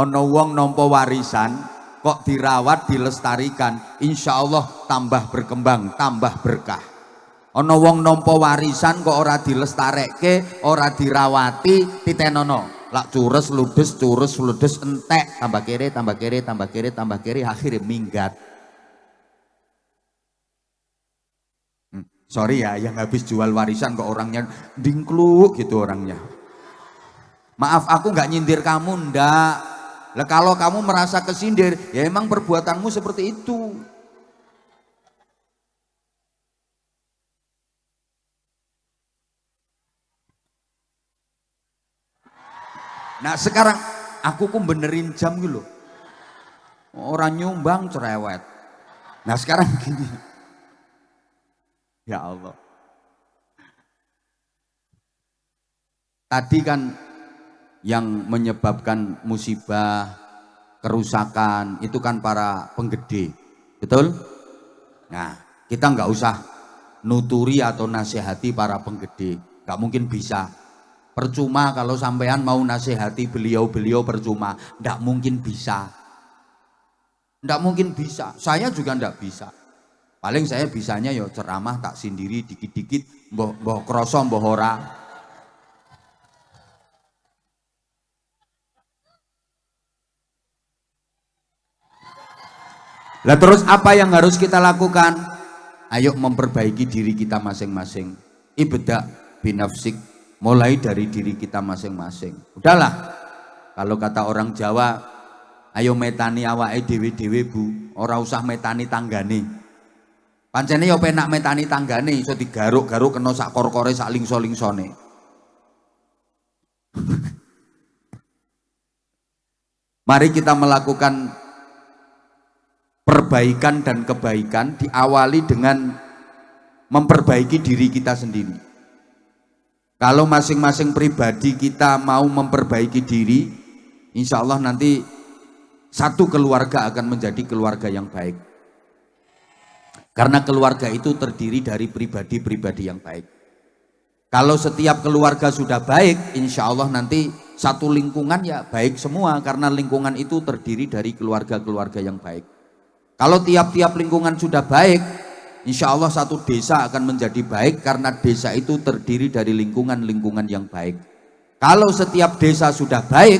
Ono wong nampa warisan kok dirawat, dilestarikan, insya Allah tambah berkembang, tambah berkah. Ono wong nampa warisan kok ora dilestareke, ora dirawati, titenono. Lak curus ludes entek, tambah kere, akhirnya minggat. Sorry ya, yang habis jual warisan kok orangnya dingkluk gitu orangnya. Maaf, aku nggak nyindir kamu, ndak. Lah kalau kamu merasa kesindir, ya emang perbuatanmu seperti itu. Nah sekarang aku ku benerin jam gitu loh. Orang nyumbang cerewet. Nah sekarang gini, ya Allah. Tadi kan yang menyebabkan musibah, kerusakan itu kan para penggede, betul? Nah kita nggak usah nuturi atau nasihati para penggede, nggak mungkin bisa. Percuma kalau sampean mau nasihati beliau-beliau, percuma, nggak mungkin bisa. Nggak mungkin bisa, saya juga nggak bisa. Paling saya bisanya ya ceramah tak sendiri dikit-dikit, mbah kroso mbah ora. Lah terus apa yang harus kita lakukan? Ayo memperbaiki diri kita masing-masing. Ibda binafsik, mulai dari diri kita masing-masing. Udahlah, kalau kata orang Jawa, ayo metani awake dhewe-dhewe Bu, ora usah metani tanggane. Pancene yo penak metani tanggane iso digaruk-garuk kena sak kor-kore sak lingso-lingsone. Mari kita melakukan perbaikan dan kebaikan diawali dengan memperbaiki diri kita sendiri. Kalau masing-masing pribadi kita mau memperbaiki diri, insya Allah nanti satu keluarga akan menjadi keluarga yang baik. Karena keluarga itu terdiri dari pribadi-pribadi yang baik. Kalau setiap keluarga sudah baik, insya Allah nanti satu lingkungan ya baik semua, karena lingkungan itu terdiri dari keluarga-keluarga yang baik. Kalau tiap-tiap lingkungan sudah baik, insya Allah satu desa akan menjadi baik, karena desa itu terdiri dari lingkungan-lingkungan yang baik. Kalau setiap desa sudah baik,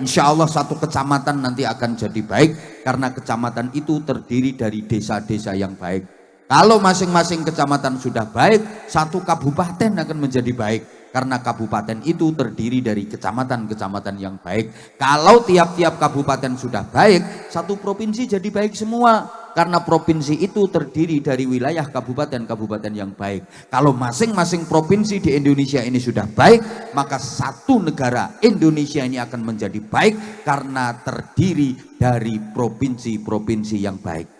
insya Allah satu kecamatan nanti akan jadi baik, karena kecamatan itu terdiri dari desa-desa yang baik. Kalau masing-masing kecamatan sudah baik, satu kabupaten akan menjadi baik, karena kabupaten itu terdiri dari kecamatan-kecamatan yang baik. Kalau tiap-tiap kabupaten sudah baik, satu provinsi jadi baik semua, karena provinsi itu terdiri dari wilayah kabupaten-kabupaten yang baik. Kalau masing-masing provinsi di Indonesia ini sudah baik, maka satu negara Indonesia ini akan menjadi baik, karena terdiri dari provinsi-provinsi yang baik.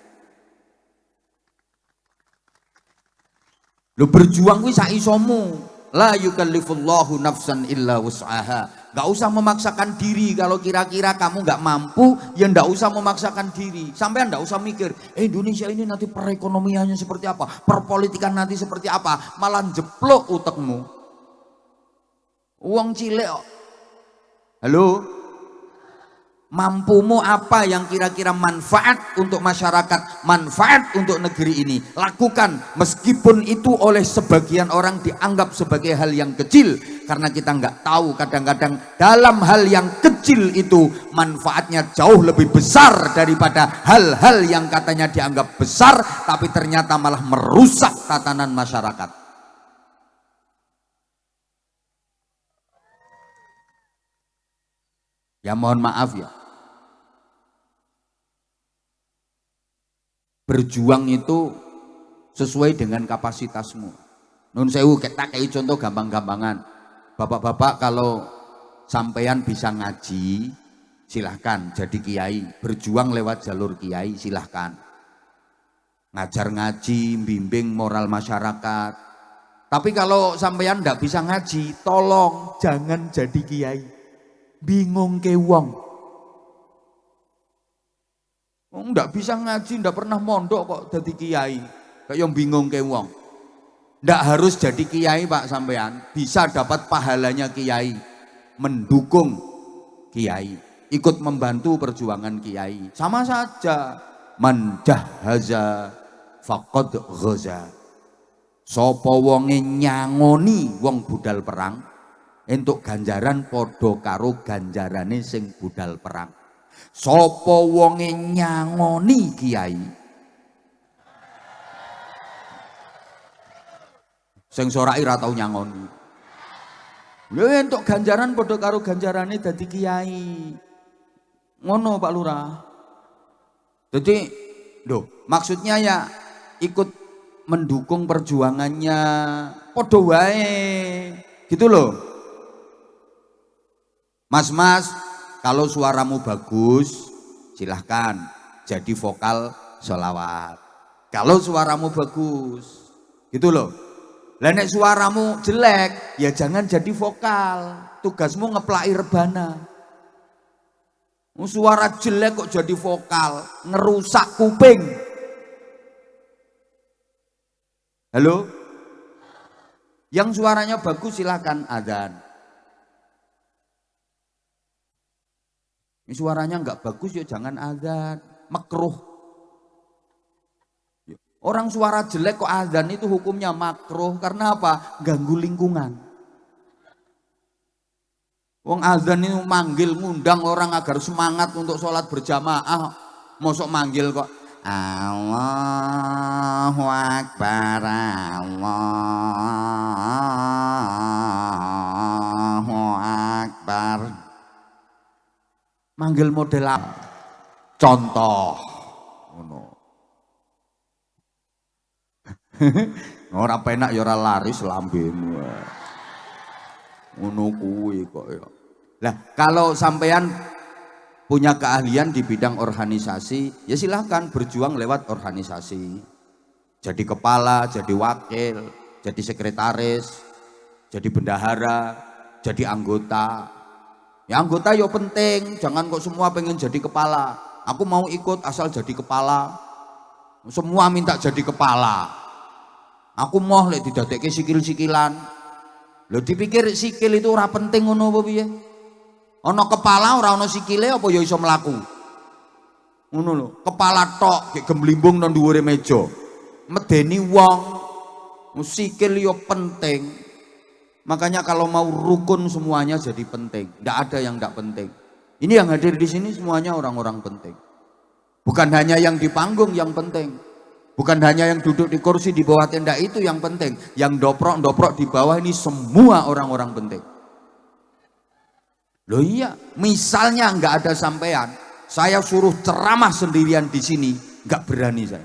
Lu berjuang kuwi sak isomu. La yukallifullahu nafsan illa wus'aha. Gak usah memaksakan diri. Kalau kira-kira kamu gak mampu, ya gak usah memaksakan diri. Sampai gak usah mikir Indonesia ini nanti perekonomiannya seperti apa, perpolitikan nanti seperti apa. Malah jeplok utekmu. Uang cilik. Halo, mampumu apa yang kira-kira manfaat untuk masyarakat, manfaat untuk negeri ini, lakukan. Meskipun itu oleh sebagian orang dianggap sebagai hal yang kecil, karena kita nggak tahu kadang-kadang dalam hal yang kecil itu manfaatnya jauh lebih besar daripada hal-hal yang katanya dianggap besar tapi ternyata malah merusak tatanan masyarakat. Ya mohon maaf ya, berjuang itu sesuai dengan kapasitasmu. Nun sewu, tak kayak contoh gampang-gampangan. Bapak-bapak kalau sampean bisa ngaji, silahkan jadi kiai. Berjuang lewat jalur kiai, silahkan. Ngajar ngaji, bimbing moral masyarakat. Tapi kalau sampean nggak bisa ngaji, tolong jangan jadi kiai. Bingung ke wong. Nggak bisa ngaji, nggak pernah mondok kok jadi kiai. Kayak yang bingung ke wong. Nggak harus jadi kiai Pak sampean, bisa dapat pahalanya kiai, mendukung kiai, ikut membantu perjuangan kiai. Sama saja, man jahaza faqad ghaza. Sapa wonge nyangoni wong budal perang, entuk ganjaran padha karo ganjarane sing budal perang. Sapa wonge nyangoni kiai, Sing sorai ra tau nyangoni. Lho entuk ganjaran padha karo ganjarane dadi kiai. Ngono Pak Lurah. Jadi loh, maksudnya ya ikut mendukung perjuangannya padha wae. Gitu loh. Mas-mas, kalau suaramu bagus, silahkan jadi vokal sholawat. Kalau suaramu bagus, gitu loh. Lah nek suaramu jelek, ya jangan jadi vokal. Tugasmu ngeplaki rebana. Suara jelek kok jadi vokal, ngerusak kuping. Halo? Yang suaranya bagus silahkan adzan. Ini suaranya nggak bagus ya jangan adzan, makruh. Orang suara jelek kok adzan itu hukumnya makruh karena apa? Ganggu lingkungan. Wong adzan itu manggil ngundang orang agar semangat untuk sholat berjamaah, mosok manggil kok Allahu Akbar, Allahu Akbar. Manggil model apa? Contoh ngono. Ora penak ya ora laris lambemu. Ngono kuwi kok ya. Lah kalau sampean punya keahlian di bidang organisasi, ya silahkan berjuang lewat organisasi. Jadi kepala, jadi wakil, jadi sekretaris, jadi bendahara, jadi anggota. Ya anggota yo penting, jangan kok semua pengen jadi kepala. Aku mau ikut asal jadi kepala. Semua minta jadi kepala. Aku mau lek didadekke sikil-sikilan. Lho dipikir sikil itu ora penting ngono apa piye? Ana kepala ora ana sikile apa ya iso mlaku? Ngono lho, kepala tok gek gemblimbung nang dhuwure meja. Medeni wong. Sikil yo penting. Makanya kalau mau rukun semuanya jadi penting. Tidak ada yang tidak penting. Ini yang hadir di sini semuanya orang-orang penting. Bukan hanya yang di panggung yang penting. Bukan hanya yang duduk di kursi di bawah tenda itu yang penting. Yang doprok-doprok di bawah ini semua orang-orang penting. Loh iya, misalnya nggak ada sampean, saya suruh ceramah sendirian di sini, nggak berani saya.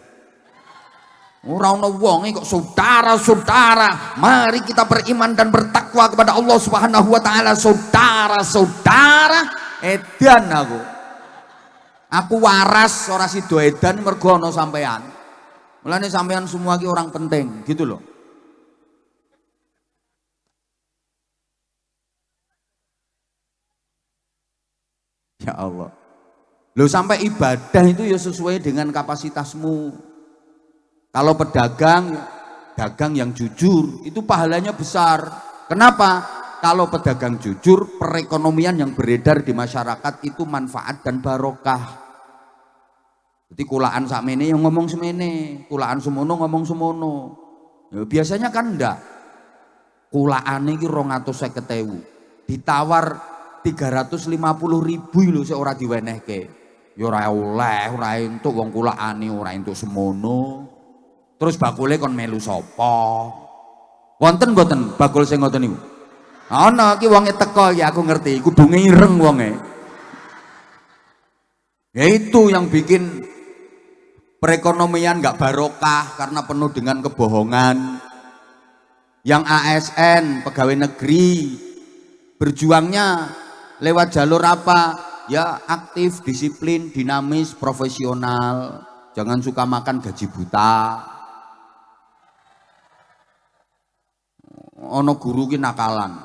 Orang wong kok saudara-saudara, mari kita beriman dan bertakwa kepada Allah Subhanahu wa taala. Saudara-saudara, edan aku. Aku waras ora sida edan mergo ana sampean. Mulane sampean semua ki orang penting, gitu loh. Ya Allah. Loh sampai ibadah itu ya sesuai dengan kapasitasmu. Kalau pedagang, dagang yang jujur, itu pahalanya besar. Kenapa? Kalau pedagang jujur, perekonomian yang beredar di masyarakat itu manfaat dan barokah. Jadi kulaan sakmene yang ngomong semene, kulaan semono ngomong semono. Ya, biasanya kan enggak. Kulaane iki 250.000. Ditawar 350.000 lho sik ora diwenehke. Ya ora oleh, ora entuk wong kulaane ora entuk semono. Terus bakule kon melu sapa? Wonten mboten bakul sing ngoten niku? Ana iki wonge teko ya aku ngerti, kudu ngireng wonge. Ya itu yang bikin perekonomian nggak barokah karena penuh dengan kebohongan. Yang ASN, pegawai negeri, berjuangnya lewat jalur apa? Ya aktif, disiplin, dinamis, profesional. Jangan suka makan gaji buta. Ono guru ki nakalan.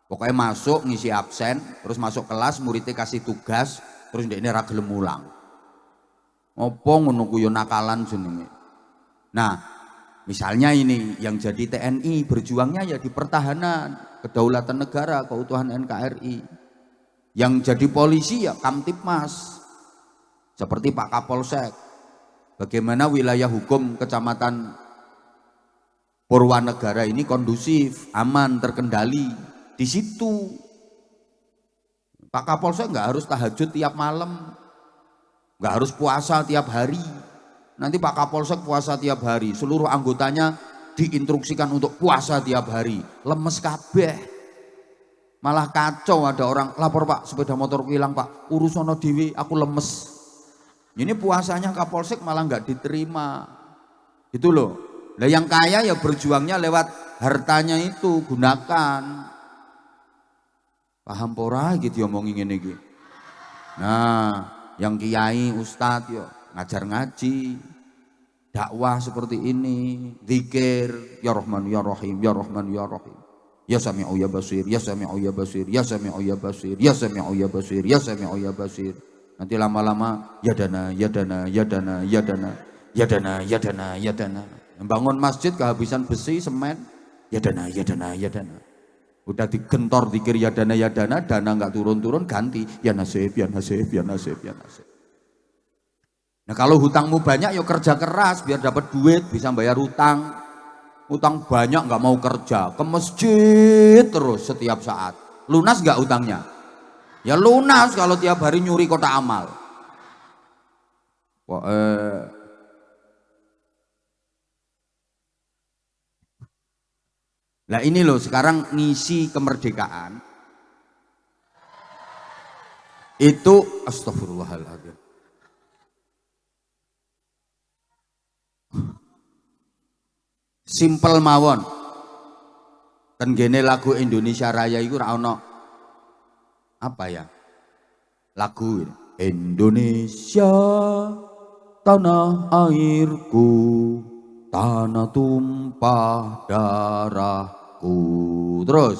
Pokoknya masuk ngisi absen, terus masuk kelas muridnya kasih tugas, terus ndekne ra gelem mulang. Apa ngono ku yo nakalan jenenge. Nah, misalnya ini yang jadi TNI berjuangnya ya di pertahanan, kedaulatan negara, keutuhan NKRI. Yang jadi polisi ya Kamtipmas. Seperti Pak Kapolsek. Bagaimana wilayah hukum Kecamatan Purwanegara ini kondusif, aman, terkendali. Di situ Pak Kapolsek nggak harus tahajud tiap malam, nggak harus puasa tiap hari. Nanti Pak Kapolsek puasa tiap hari, seluruh anggotanya diinstruksikan untuk puasa tiap hari, lemes kabeh. Malah kacau, ada orang lapor, Pak sepeda motor hilang Pak, urusono dewi aku lemes. Ini puasanya Kapolsek malah nggak diterima. Itu loh. Lah yang kaya ya berjuangnya lewat hartanya itu, gunakan. Paham pora gitu ngomongin ini gitu. Nah, yang kiai ustadz yo ngajar ngaji, dakwah seperti ini, zikir, ya Rahman ya Rahim, ya Rahman ya Rahim. Ya Sami'u ya Basir, ya Sami'u ya Basir, ya Sami'u ya Basir, ya Sami'u ya Basir, ya Sami'u ya Basir. Nanti lama-lama ya dana, ya dana, ya dana, ya dana, ya dana, ya dana, ya dana. Membangun masjid kehabisan besi, semen, ya dana, ya dana, ya dana. Udah digentor dikir ya dana, dana nggak turun-turun, ganti ya nasib, ya nasib, ya nasib, ya nasib. Nah kalau hutangmu banyak ya kerja keras biar dapat duit, bisa bayar hutang. Utang banyak nggak mau kerja, ke masjid terus setiap saat. Lunas nggak utangnya? Ya lunas kalau tiap hari nyuri kotak amal. Wah, Nah ini loh sekarang ngisi kemerdekaan itu astagfirullahaladzim. Simpel mawon. Kan gene lagu Indonesia Raya itu ra ono apa ya? Lagu Indonesia tanah airku, tanah tumpah darahku. Terus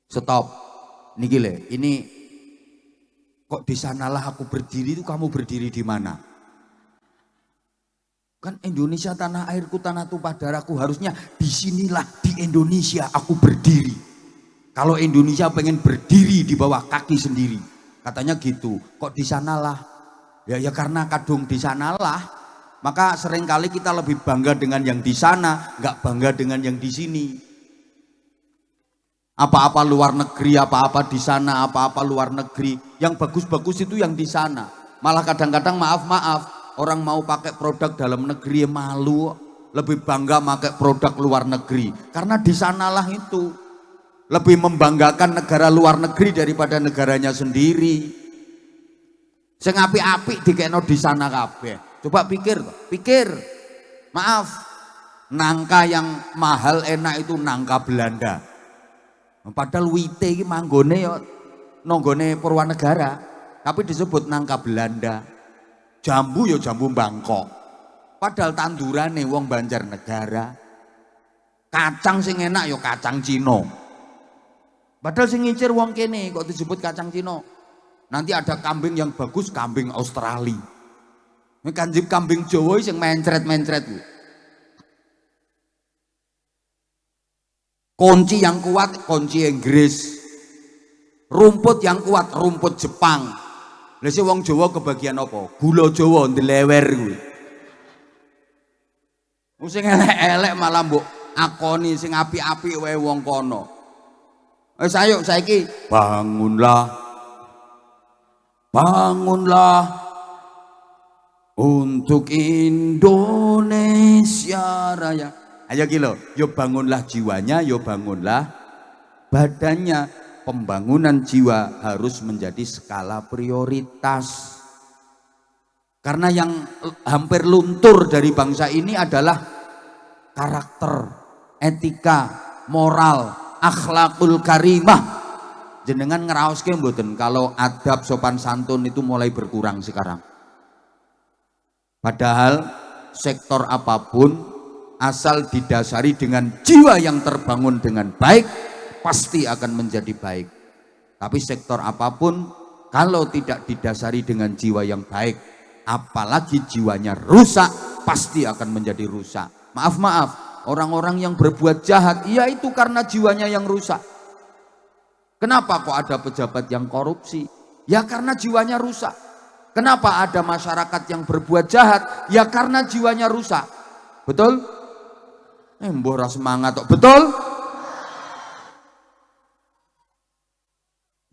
stop. Niki le, ini kok di sanalah aku berdiri itu kamu berdiri di mana? Kan Indonesia tanah airku, tanah tumpah darahku, harusnya disinilah di Indonesia aku berdiri. Kalau Indonesia pengen berdiri di bawah kaki sendiri, katanya gitu. Kok di sanalah? Ya karena kadung di sanalah, maka seringkali kita lebih bangga dengan yang di sana, nggak bangga dengan yang di sini. Apa-apa luar negeri, apa-apa di sana, apa-apa luar negeri, yang bagus-bagus itu yang di sana. Malah kadang-kadang maaf, orang mau pakai produk dalam negeri malu, lebih bangga pakai produk luar negeri. Karena di sanalah itu lebih membanggakan negara luar negeri daripada negaranya sendiri. Sing apik-apik dikekno di sana kabeh. Coba pikir. Maaf, nangka yang mahal enak itu nangka Belanda. Padahal wite iki manggone ya nanggone Purwanegara, tapi disebut nangka Belanda. Jambu ya jambu Bangkok, padahal tandurane wong Banjarnegara. Kacang sing enak ya kacang Cina, padahal sing ngicir wong kene kok disebut kacang Cina. Nanti ada kambing yang bagus, kambing Australia. Ini kanjip kambing Jawa sing mencret-mencret. Kunci yang kuat kunci Inggris, rumput yang kuat rumput Jepang. Lha sing wong Jawa kebagian apa? Gula Jawa ndelewer kuwi. Sing elek-elek malah mbok akoni, sing apik-apik wae wong kono. Wis ayo saiki bangunlah untuk Indonesia Raya. Ayo ki lho, yo bangunlah jiwanya, yo bangunlah badannya. Pembangunan jiwa harus menjadi skala prioritas. Karena yang hampir luntur dari bangsa ini adalah karakter, etika, moral, akhlakul karimah. Jenengan ngeraoske mboten kalau adab sopan santun itu mulai berkurang sekarang. Padahal sektor apapun asal didasari dengan jiwa yang terbangun dengan baik, pasti akan menjadi baik. Tapi sektor apapun kalau tidak didasari dengan jiwa yang baik, apalagi jiwanya rusak, pasti akan menjadi rusak. Maaf, orang-orang yang berbuat jahat, ya itu karena jiwanya yang rusak. Kenapa kok ada pejabat yang korupsi? Ya karena jiwanya rusak. Kenapa ada masyarakat yang berbuat jahat? Ya karena jiwanya rusak. Betul? Mbah ra semangat kok. Betul?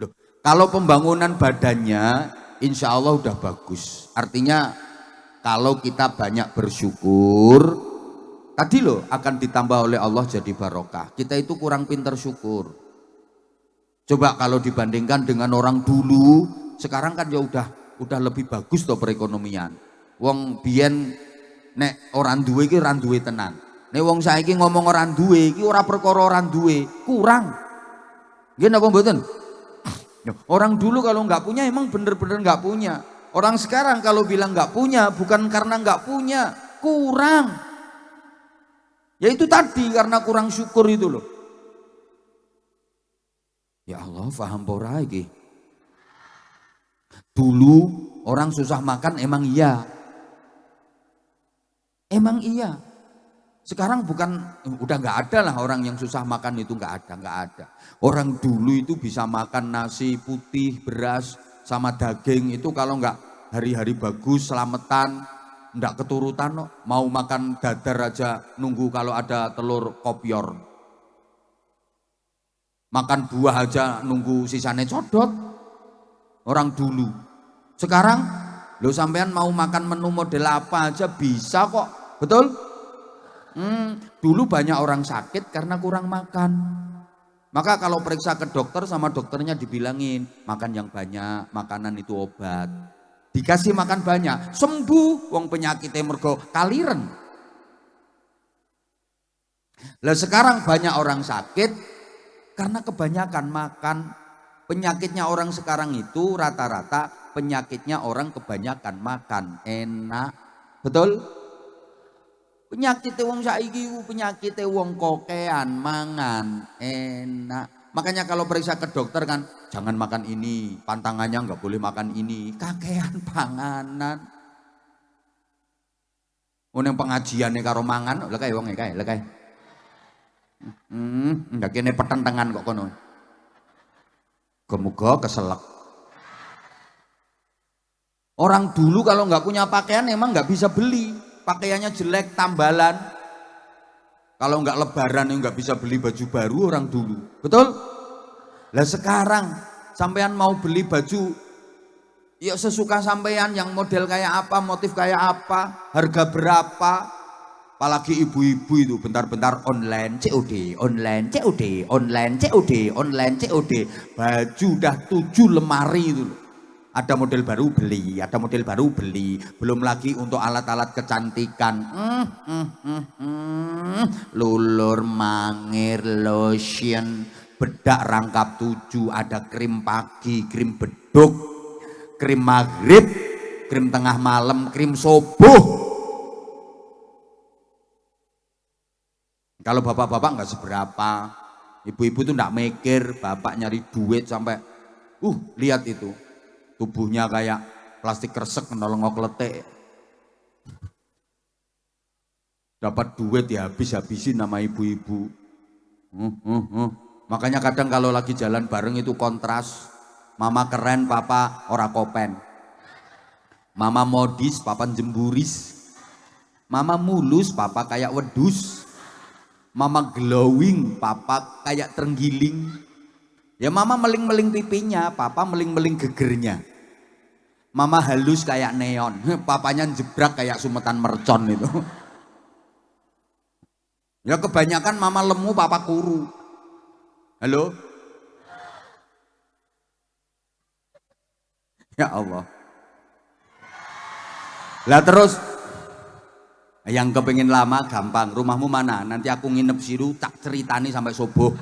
Loh, kalau pembangunan badannya insya Allah udah bagus. Artinya Kalau kita banyak bersyukur, tadi loh akan ditambah oleh Allah jadi barokah. Kita itu kurang pintar syukur. Coba kalau dibandingkan dengan orang dulu, sekarang kan ya udah lebih bagus toh perekonomian. Wong biyen nek orang duwe iki ora duwe tenan. Nek wong saiki ngomong orang duwe iki ora perkara orang duwe, kurang. Nggih napa mboten? Orang dulu kalau nggak punya emang bener-bener nggak punya. Orang sekarang kalau bilang nggak punya bukan karena nggak punya, kurang. Ya itu tadi karena kurang syukur itu loh. Ya Allah, paham pora iki. Dulu orang susah makan emang iya. Emang iya. Sekarang bukan, udah nggak ada lah orang yang susah makan itu, nggak ada. Orang dulu itu bisa makan nasi putih, beras, sama daging itu kalau nggak hari-hari bagus, selamatan, nggak keturutan, mau makan dadar aja nunggu kalau ada telur kopior. Makan buah aja nunggu sisanya codot. Orang dulu. Sekarang lo sampean mau makan menu model apa aja bisa kok. Betul? Dulu banyak orang sakit karena kurang makan. Maka kalau periksa ke dokter sama dokternya dibilangin makan yang banyak, makanan itu obat. Dikasih makan banyak, sembuh. Wong penyakitnya mergo kaliren. Lah sekarang banyak orang sakit karena kebanyakan makan. Penyakitnya orang sekarang itu rata-rata penyakitnya orang kebanyakan makan. Enak. Betul? Penyakitnya wong saiki penyakitnya wong kokean mangan. Enak. Makanya kalau periksa ke dokter kan jangan makan ini, pantangannya nggak boleh makan ini. Kakean panganan. Yang pengajiannya karo mangan, lha kae wong kae, lha kae. Enggak kene petentengan kok kono. Muga keselak. Orang dulu kalau nggak punya pakaian emang nggak bisa beli. Pakaiannya jelek, tambalan. Kalau nggak lebaran nggak bisa beli baju baru orang dulu. Betul? Lah sekarang sampean mau beli baju ya sesuka sampean, yang model kayak apa, motif kayak apa, harga berapa. Apalagi ibu-ibu itu bentar-bentar online COD, online COD, online COD, online COD. Baju udah 7 lemari itu loh. Ada model baru beli, ada model baru beli. Belum lagi untuk alat-alat kecantikan. Lulur, mangir, lotion, bedak rangkap 7, ada krim pagi, krim beduk, krim maghrib, krim tengah malam, krim subuh. Kalau bapak-bapak nggak seberapa, ibu-ibu tuh nggak mikir, bapak nyari duit sampai, lihat itu, tubuhnya kayak plastik kresek nolong kletek. Dapat duit ya habis-habisin nama ibu-ibu. Makanya kadang kalau lagi jalan bareng itu kontras, mama keren, papa ora kopen. Mama modis, papa jemburis. Mama mulus, papa kayak wedus. Mama glowing, papa kayak terenggiling. Ya mama meling-meling pipinya, papa meling-meling gegernya. Mama halus kayak neon, papanya jebrak kayak sumetan mercon itu. Ya kebanyakan mama lemu, papa kuru. Halo? Ya Allah. Lah terus yang kepengen lama gampang, rumahmu mana? Nanti aku nginep siru, tak ceritani sampai subuh.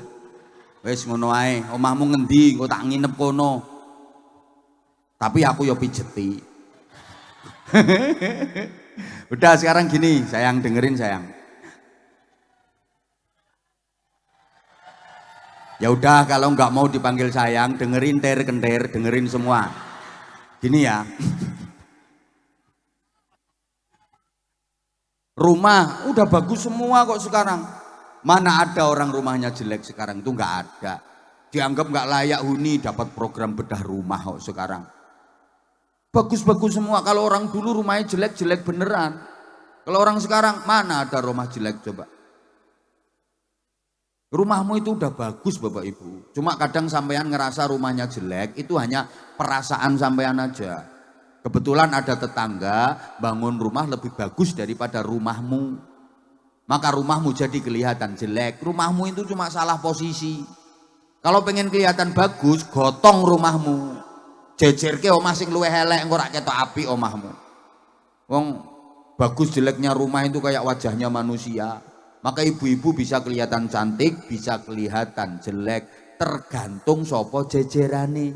Wes ngono ae, omahmu ngendi? Kok tak nginep kono. Tapi aku yo pijeti. Udah sekarang gini, sayang dengerin sayang. Ya udah kalau nggak mau dipanggil sayang, dengerin ter-kenter, dengerin semua. Gini ya. Rumah udah bagus semua kok sekarang. Mana ada orang rumahnya jelek sekarang, itu nggak ada. Dianggap nggak layak huni dapat program bedah rumah kok sekarang. Bagus-bagus semua. Kalau orang dulu rumahnya jelek-jelek beneran. Kalau orang sekarang mana ada rumah jelek coba. Rumahmu itu udah bagus Bapak Ibu. Cuma kadang sampean ngerasa rumahnya jelek, itu hanya perasaan sampean aja. Kebetulan ada tetangga bangun rumah lebih bagus daripada rumahmu, maka rumahmu jadi kelihatan jelek. Rumahmu itu cuma salah posisi. Kalau pengen kelihatan bagus, gotong rumahmu, jejerke omah sing luwih elek, engko rak ketok apik omahmu. Wong bagus jeleknya rumah itu kayak wajahnya manusia. Maka ibu-ibu bisa kelihatan cantik, bisa kelihatan jelek, tergantung sopo jejerane.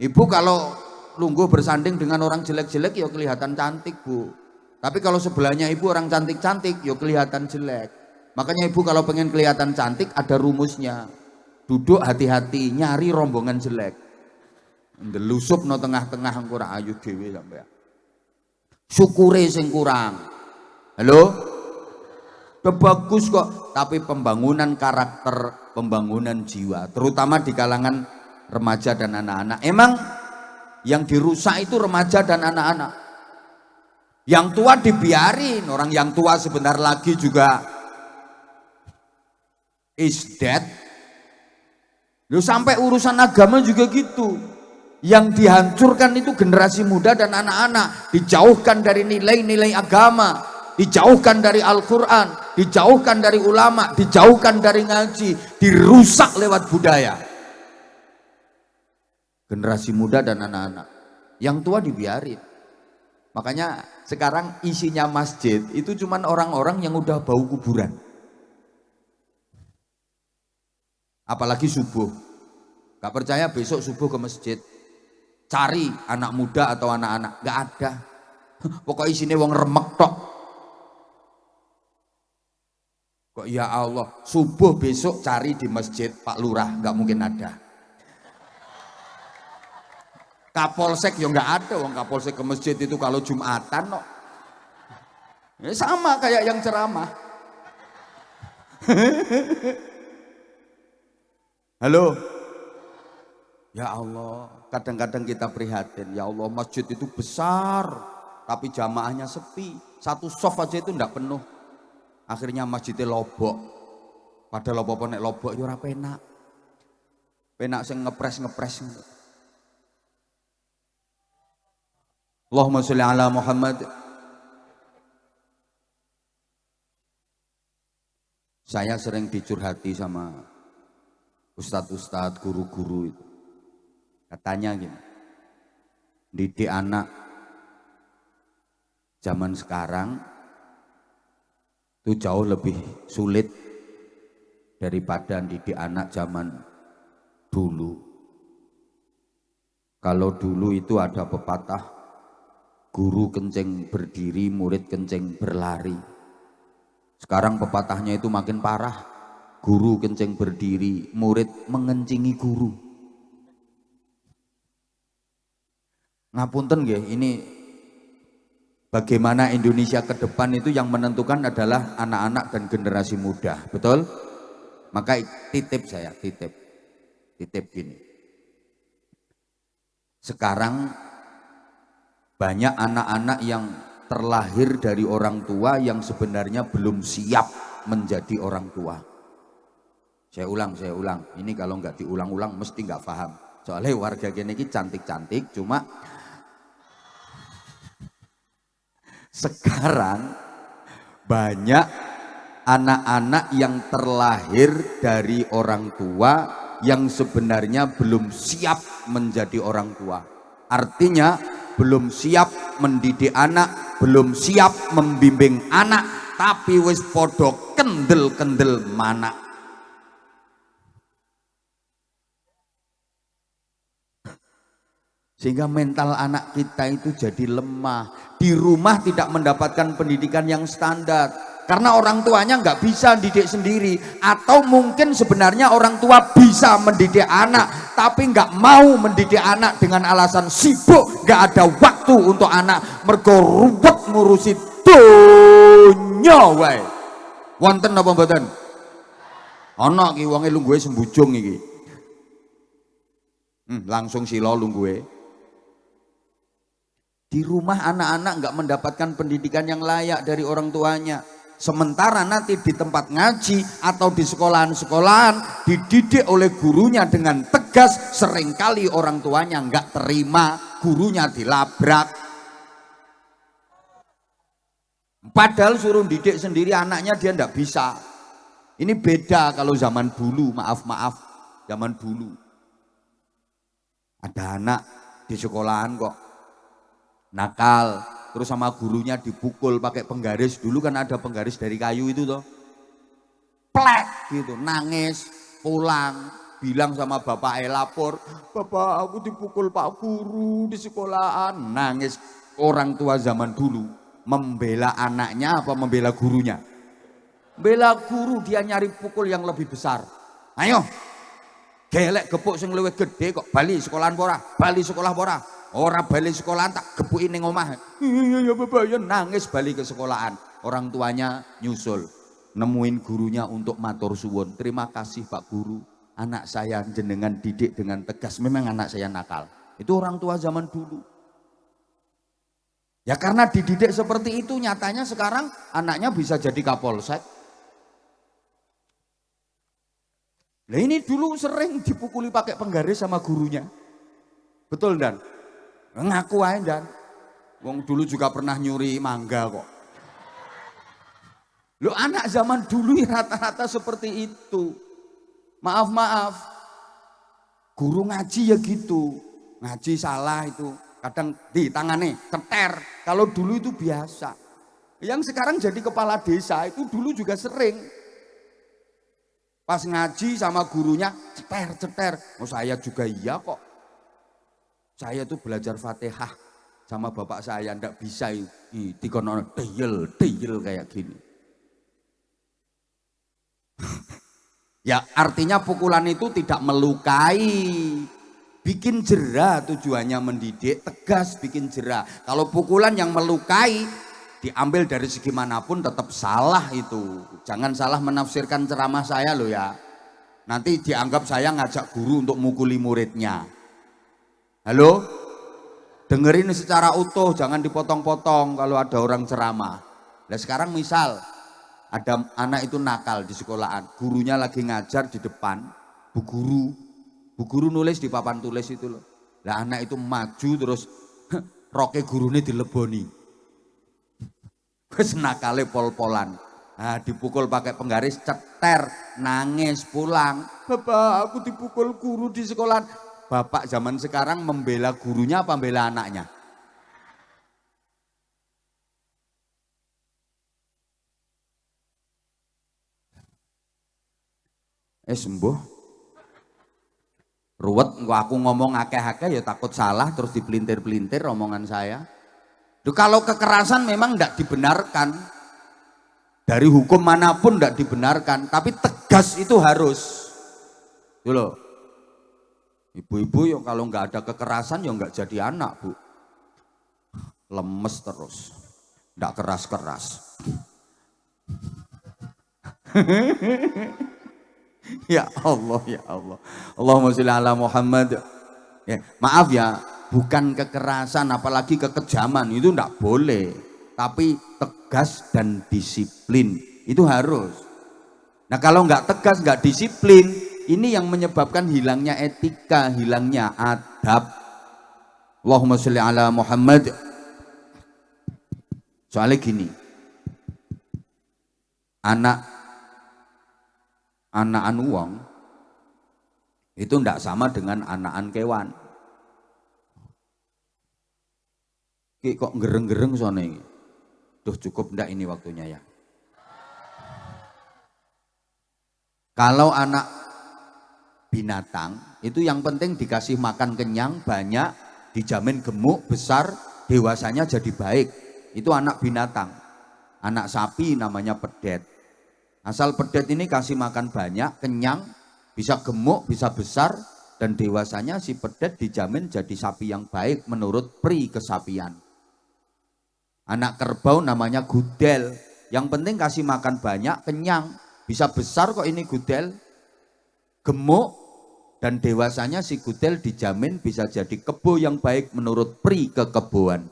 Ibu kalau lungguh bersanding dengan orang jelek-jelek ya kelihatan cantik, Bu. Tapi kalau sebelahnya ibu orang cantik-cantik ya kelihatan jelek. Makanya ibu kalau pengen kelihatan cantik ada rumusnya. Duduk hati-hati, nyari rombongan jelek. Ndelusup no tengah-tengah engko ora ayu dhewe sampean. Syukure sing kurang. Halo? Bagus kok, tapi pembangunan karakter, pembangunan jiwa, terutama di kalangan remaja dan anak-anak. Emang yang dirusak itu remaja dan anak-anak. Yang tua dibiarin, orang yang tua sebentar lagi juga is dead. Loh, sampai urusan agama juga gitu. Yang dihancurkan itu generasi muda dan anak-anak, dijauhkan dari nilai-nilai agama, dijauhkan dari Al-Quran, dijauhkan dari ulama, dijauhkan dari ngaji, dirusak lewat budaya. Generasi muda dan anak-anak, yang tua dibiarin. Makanya sekarang isinya masjid itu cuman orang-orang yang udah bau kuburan. Apalagi subuh. Gak percaya besok subuh ke masjid, cari anak muda atau anak-anak, gak ada. Pokoknya isinya wong remek tok. Kok ya Allah, subuh besok cari di masjid Pak Lurah, nggak mungkin ada. Kapolsek ya nggak ada, wong Kapolsek ke masjid itu kalau Jumatan no. Ya sama kayak yang ceramah. Halo. Ya Allah, kadang-kadang kita prihatin, ya Allah masjid itu besar, tapi jamaahnya sepi, satu soft aja itu nggak penuh. Akhirnya masjidnya lobok. Padahal apa-apa nek lobok ya ora penak. Penak sing ngepres-ngepres. Allahumma sholli ala Muhammad. Saya sering dicurhati sama ustadz-ustadz, guru-guru itu. Katanya gini, didik anak zaman sekarang itu jauh lebih sulit daripada didik anak zaman dulu. Kalau dulu itu ada pepatah, guru kencing berdiri, murid kencing berlari. Sekarang pepatahnya itu makin parah, guru kencing berdiri, murid mengencingi guru. Ngapunten nggih, ini bagaimana Indonesia ke depan itu yang menentukan adalah anak-anak dan generasi muda, betul? Maka titip saya, titip gini. Sekarang banyak anak-anak yang terlahir dari orang tua yang sebenarnya belum siap menjadi orang tua. Saya ulang. Ini kalau nggak diulang-ulang mesti nggak paham. Soalnya warga gini cantik-cantik, cuma sekarang banyak anak-anak yang terlahir dari orang tua yang sebenarnya belum siap menjadi orang tua. Artinya belum siap mendidik anak, belum siap membimbing anak, tapi wis podo kendel-kendel mana. Sehingga mental anak kita itu jadi lemah. Di rumah tidak mendapatkan pendidikan yang standar. Karena orang tuanya nggak bisa didik sendiri. Atau mungkin sebenarnya orang tua bisa mendidik anak, tapi nggak mau mendidik anak dengan alasan sibuk, nggak ada waktu untuk anak. Mergo ruwet ngurusi donya wae. Wonten apa mboten? Ana iki wonge lungguhe sembujung iki. Langsung sila lungguhe. Di rumah anak-anak nggak mendapatkan pendidikan yang layak dari orang tuanya. Sementara nanti di tempat ngaji atau di sekolahan-sekolahan dididik oleh gurunya dengan tegas, seringkali orang tuanya nggak terima. gurunya dilabrak. Padahal suruh didik sendiri anaknya dia ndak bisa. Ini beda kalau zaman dulu, maaf zaman dulu. Ada anak di sekolahan kok nakal, terus sama gurunya dipukul pakai penggaris. Dulu kan ada penggaris dari kayu itu toh. Plek gitu, nangis, pulang, bilang sama bapak lapor, "Bapak, aku dipukul Pak Guru di sekolahan." Nangis. Orang tua zaman dulu membela anaknya apa membela gurunya? Bela guru, dia nyari pukul yang lebih besar. Ayo, gelek gepuk sing luwih gede kok bali sekolahan pora, bali sekolah pora. Ora bali sekolahan tak gepuki ning omah. Iya Bapak, ya nangis bali ke sekolahan. Orang tuanya nyusul, nemuin gurunya untuk matur suwun. "Terima kasih Pak Guru, anak saya jenengan didik dengan tegas. Memang anak saya nakal." Itu orang tua zaman dulu. Ya karena dididik seperti itu, nyatanya sekarang anaknya bisa jadi kapolsek. Nah ini dulu sering dipukuli pakai penggaris sama gurunya. Betul Dan? Ngaku aja Dan. Wong dulu juga pernah nyuri mangga kok. Lo anak zaman dulu rata-rata seperti itu. Maaf. Guru ngaji ya gitu. Ngaji salah itu. Kadang di tangannya ceter. Kalau dulu itu biasa. Yang sekarang jadi kepala desa itu dulu juga sering. Pas ngaji sama gurunya ceter. Oh saya juga iya kok. Saya tuh belajar Fatihah sama bapak saya ndak bisa dikono deyel kayak gini. Ya artinya pukulan itu tidak melukai, bikin jera, tujuannya mendidik, tegas bikin jera. Kalau pukulan yang melukai diambil dari segi manapun tetap salah itu. Jangan salah menafsirkan ceramah saya loh ya. Nanti dianggap saya ngajak guru untuk mukuli muridnya. Halo? Dengerin secara utuh, jangan dipotong-potong kalau ada orang ceramah. Nah sekarang misal ada anak itu nakal di sekolahan, gurunya lagi ngajar di depan, bu guru nulis di papan tulis itu loh. Lah anak itu maju terus roke gurune dileboni. Wis nakale pol-polan. Nah, dipukul pakai penggaris, ceter, nangis, pulang. "Bapak, aku dipukul guru di sekolahan." Bapak zaman sekarang membela gurunya apa membela anaknya? Sembuh. Ruwet, aku ngomong akeh-akeh ya takut salah terus dipelintir-pelintir omongan saya. Duh, kalau kekerasan memang tidak dibenarkan. Dari hukum manapun tidak dibenarkan, tapi tegas itu harus. Itu loh. Ibu-ibu yang kalau nggak ada kekerasan ya nggak jadi anak, Bu. Lemes terus. Nggak keras-keras. Ya Allah, ya Allah. Allahumma sholli ala Muhammad. Ya, maaf ya, bukan kekerasan apalagi kekejaman itu enggak boleh. Tapi tegas dan disiplin itu harus. Nah kalau enggak tegas, enggak disiplin, ini yang menyebabkan hilangnya etika, hilangnya adab. Allahumma sholli ala Muhammad. Soalnya gini, anakan uang itu ndak sama dengan anakan kewan. Kok gereng-gereng soalnya ini. Duh cukup ndak ini waktunya ya. Kalau anak binatang itu yang penting dikasih makan kenyang, banyak, dijamin gemuk, besar, dewasanya jadi baik. Itu anak binatang. Anak sapi namanya pedet. Asal pedet ini kasih makan banyak, kenyang, bisa gemuk, bisa besar, dan dewasanya si pedet dijamin jadi sapi yang baik menurut pri kesapian. Anak kerbau namanya gudel, yang penting kasih makan banyak, kenyang, bisa besar kok ini gudel, gemuk, dan dewasanya si gudel dijamin bisa jadi kebo yang baik menurut pri kekeboan.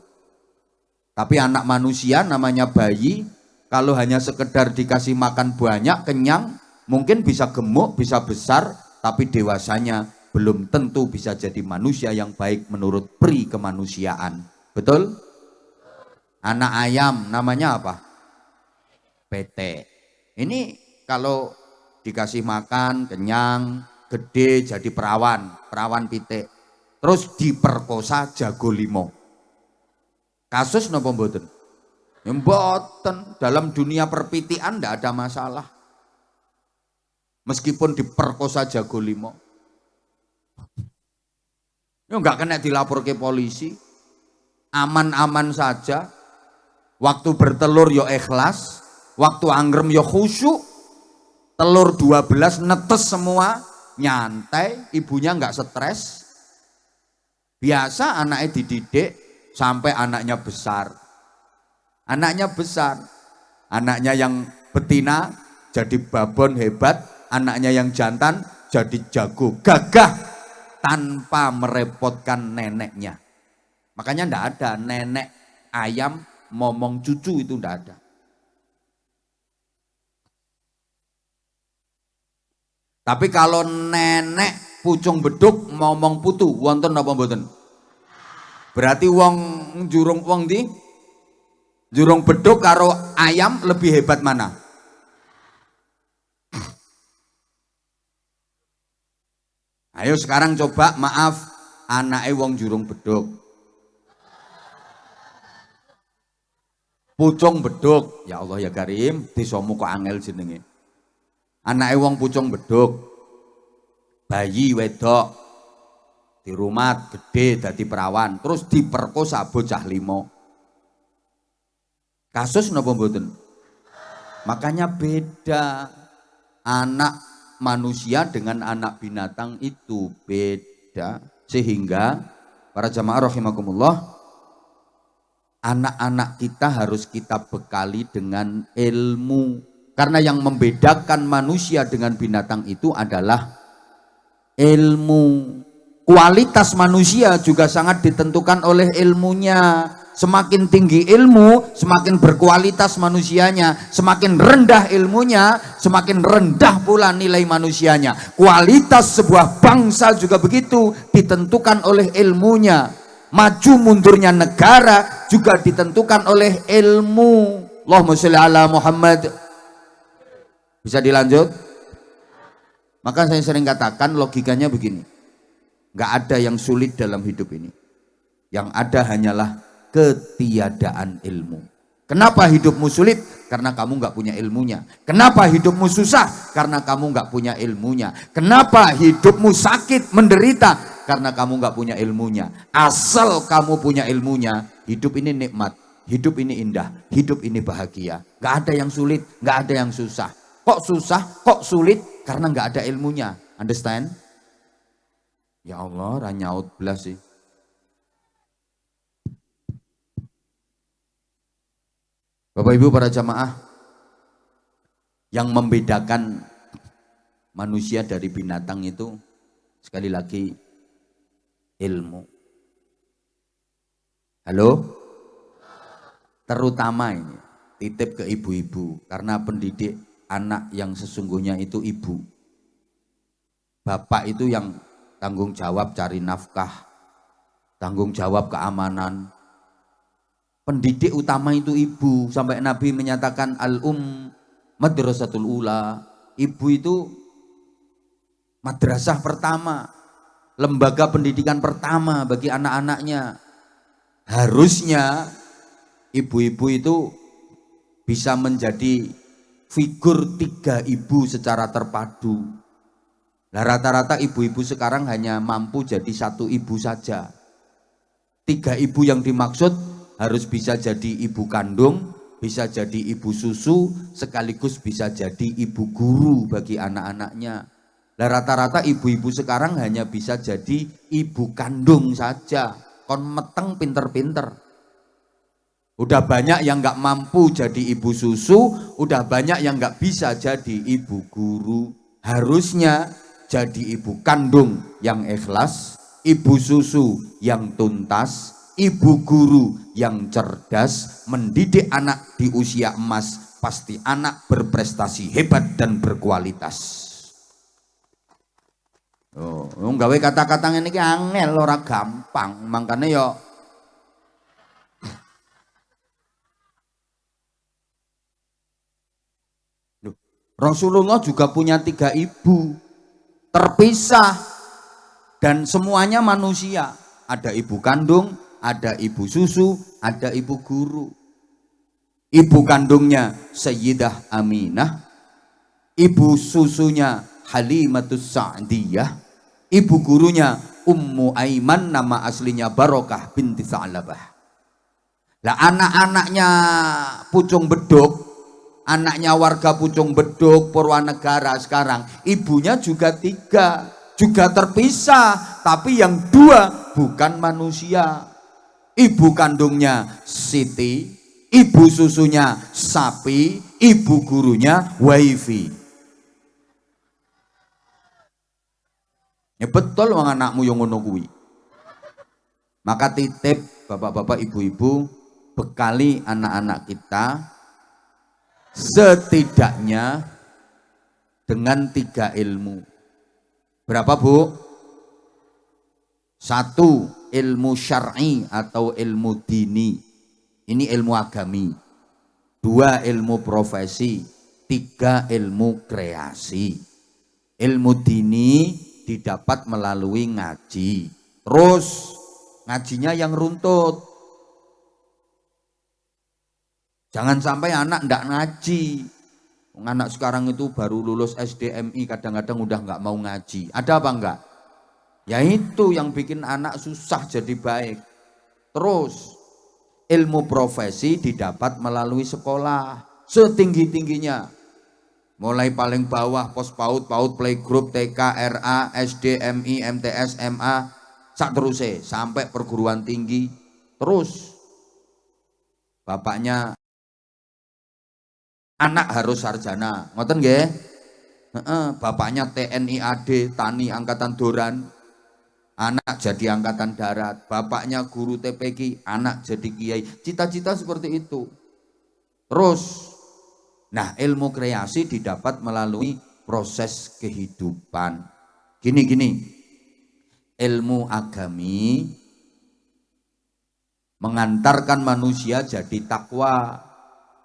Tapi anak manusia namanya bayi, kalau hanya sekedar dikasih makan banyak, kenyang, mungkin bisa gemuk, bisa besar, tapi dewasanya belum tentu bisa jadi manusia yang baik menurut pri kemanusiaan. Betul? Anak ayam namanya apa? Pete. Ini kalau dikasih makan kenyang, gede jadi perawan pitik. Terus diperkosa jago limo. Kasus napa mboten? Mboten. Dalam dunia perpitian ndak ada masalah. Meskipun diperkosa jago limo. Ya enggak kena dilapor ke polisi. Aman-aman saja. Waktu bertelur yo ikhlas, waktu anggrem yo khusyuk. Telur 12 netes semua, nyantai, ibunya enggak stres. Biasa anaknya dididik sampai anaknya besar. Anaknya besar. Anaknya yang betina jadi babon hebat, anaknya yang jantan jadi jago, gagah tanpa merepotkan neneknya. Makanya ndak ada nenek ayam momong cucu, itu ndak ada. Tapi kalau nenek pucung beduk momong putu, wonten napa mboten? Berarti wong jurung beduk karo ayam lebih hebat mana? Ayo sekarang coba, maaf, anake wong jurung beduk, pucung beduk, ya Allah ya Karim, desamu kok angel jenenge. Anake wong pucung beduk, bayi wedok, di rumah gede dadi perawan, terus diperkosa bocah limo. Kasus napa mboten? Makanya beda. Anak manusia dengan anak binatang itu beda. Sehingga para jamaah rahimakumullah, anak-anak kita harus kita bekali dengan ilmu. Karena yang membedakan manusia dengan binatang itu adalah ilmu. Kualitas manusia juga sangat ditentukan oleh ilmunya. Semakin tinggi ilmu, semakin berkualitas manusianya. Semakin rendah ilmunya, semakin rendah pula nilai manusianya. Kualitas sebuah bangsa juga begitu, ditentukan oleh ilmunya. Maju mundurnya negara juga ditentukan oleh ilmu. Allahumma sholli ala Muhammad. Bisa dilanjut? Maka saya sering katakan logikanya begini. Gak ada yang sulit dalam hidup ini. Yang ada hanyalah ketiadaan ilmu. Kenapa hidupmu sulit? Karena kamu nggak punya ilmunya. Kenapa hidupmu susah? Karena kamu nggak punya ilmunya. Kenapa hidupmu sakit, menderita? Karena kamu nggak punya ilmunya. Asal kamu punya ilmunya, hidup ini nikmat, hidup ini indah, hidup ini bahagia. Nggak ada yang sulit, nggak ada yang susah. Kok susah? Kok sulit? Karena nggak ada ilmunya. Understand? Ya Allah, ranyaut belas sih. Bapak Ibu para jamaah, yang membedakan manusia dari binatang itu sekali lagi ilmu. Halo? Terutama ini titip ke ibu-ibu, karena pendidik anak yang sesungguhnya itu ibu. Bapak itu yang tanggung jawab cari nafkah, tanggung jawab keamanan. Pendidik utama itu ibu. Sampai Nabi menyatakan madrasatul ula. Ibu itu madrasah pertama, lembaga pendidikan pertama bagi anak-anaknya. Harusnya ibu-ibu itu bisa menjadi figur 3 ibu secara terpadu. Nah, rata-rata ibu-ibu sekarang hanya mampu jadi 1 ibu saja. 3 ibu yang dimaksud harus bisa jadi ibu kandung, bisa jadi ibu susu, sekaligus bisa jadi ibu guru bagi anak-anaknya. Nah, rata-rata ibu-ibu sekarang hanya bisa jadi ibu kandung saja. Kon meteng pinter-pinter. Udah banyak yang nggak mampu jadi ibu susu, udah banyak yang nggak bisa jadi ibu guru. Harusnya jadi ibu kandung yang ikhlas, ibu susu yang tuntas, ibu guru yang cerdas. Mendidik anak di usia emas, pasti anak berprestasi hebat dan berkualitas. Oh, gawe kata-kata ngene iki angel ora gampang. Makane yo Rasulullah juga punya 3 ibu terpisah dan semuanya manusia. Ada ibu kandung, ada ibu susu, ada ibu guru. Ibu kandungnya Sayyidah Aminah, ibu susunya Halimatus Sa'diyah, ibu gurunya Ummu Aiman, nama aslinya Barokah binti Sa'labah. Lah anak-anaknya Pucung Beduk, anaknya warga Pucung Beduk Purwanegara sekarang, ibunya juga 3, juga terpisah, tapi yang 2 bukan manusia. Ibu kandungnya Siti, ibu susunya sapi, ibu gurunya wifi. Ya betul wong anakmu yang ngono kuwi. Maka titip bapak-bapak ibu-ibu, bekali anak-anak kita setidaknya dengan 3 ilmu. Berapa Bu? 1 ilmu syar'i atau ilmu dini, ini ilmu agami. 2 ilmu profesi. 3 ilmu kreasi. Ilmu dini didapat melalui ngaji, terus ngajinya yang runtut. Jangan sampai anak ndak ngaji. Anak sekarang itu baru lulus SDMI kadang-kadang udah nggak mau ngaji. Ada apa enggak? Ya itu yang bikin anak susah jadi baik. Terus ilmu profesi didapat melalui sekolah setinggi-tingginya. Mulai paling bawah pos PAUD, PAUD playgroup, TK, RA, SD, MI, MTS, MA, sak terusé sampai perguruan tinggi. Terus bapaknya anak harus sarjana, ngoten nggih? Bapaknya TNI AD, Tani Angkatan Doran, anak jadi Angkatan Darat. Bapaknya guru TPQ, anak jadi kiai. Cita-cita seperti itu. Terus, nah ilmu kreasi didapat melalui proses kehidupan. Gini, ilmu agami mengantarkan manusia jadi takwa.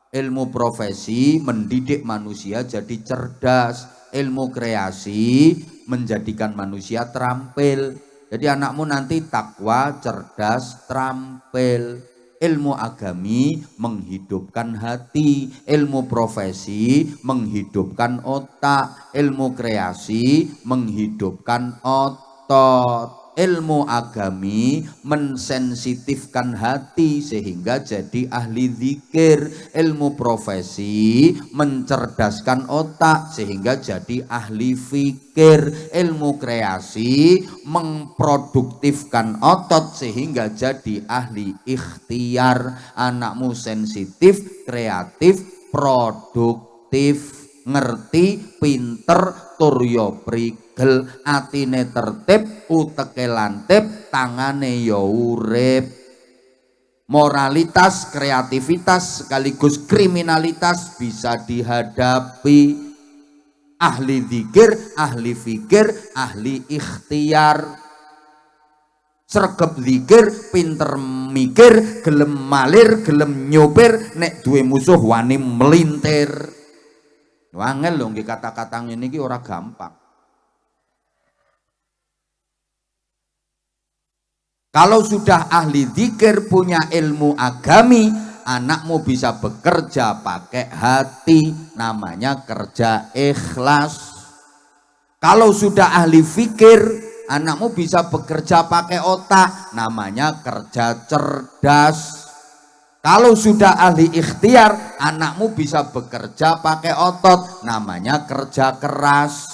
Ilmu profesi mendidik manusia jadi cerdas. Ilmu kreasi menjadikan manusia terampil. Jadi anakmu nanti takwa, cerdas, terampil. Ilmu agami menghidupkan hati, ilmu profesi menghidupkan otak, ilmu kreasi menghidupkan otot. Ilmu agami mensensitifkan hati sehingga jadi ahli zikir. Ilmu profesi mencerdaskan otak sehingga jadi ahli fikir. Ilmu kreasi memproduktifkan otot sehingga jadi ahli ikhtiar. Anakmu sensitif, kreatif, produktif, ngerti, pinter, turyo prigel, atine tertib, uteke lantip, tangane ya urip. Moralitas, kreativitas sekaligus kriminalitas bisa dihadapi. Ahli zikir, ahli fikir, ahli ikhtiar. Sregep zikir, pinter mikir, gelem malir, gelem nyopir, nek duwe musuh wani melintir. Wangel lho nggih kata-kata ngene iki ora gampang. Kalau sudah ahli zikir, punya ilmu agami, anakmu bisa bekerja pakai hati, namanya kerja ikhlas. Kalau sudah ahli fikir, anakmu bisa bekerja pakai otak, namanya kerja cerdas. Kalau sudah ahli ikhtiar, anakmu bisa bekerja pakai otot, namanya kerja keras.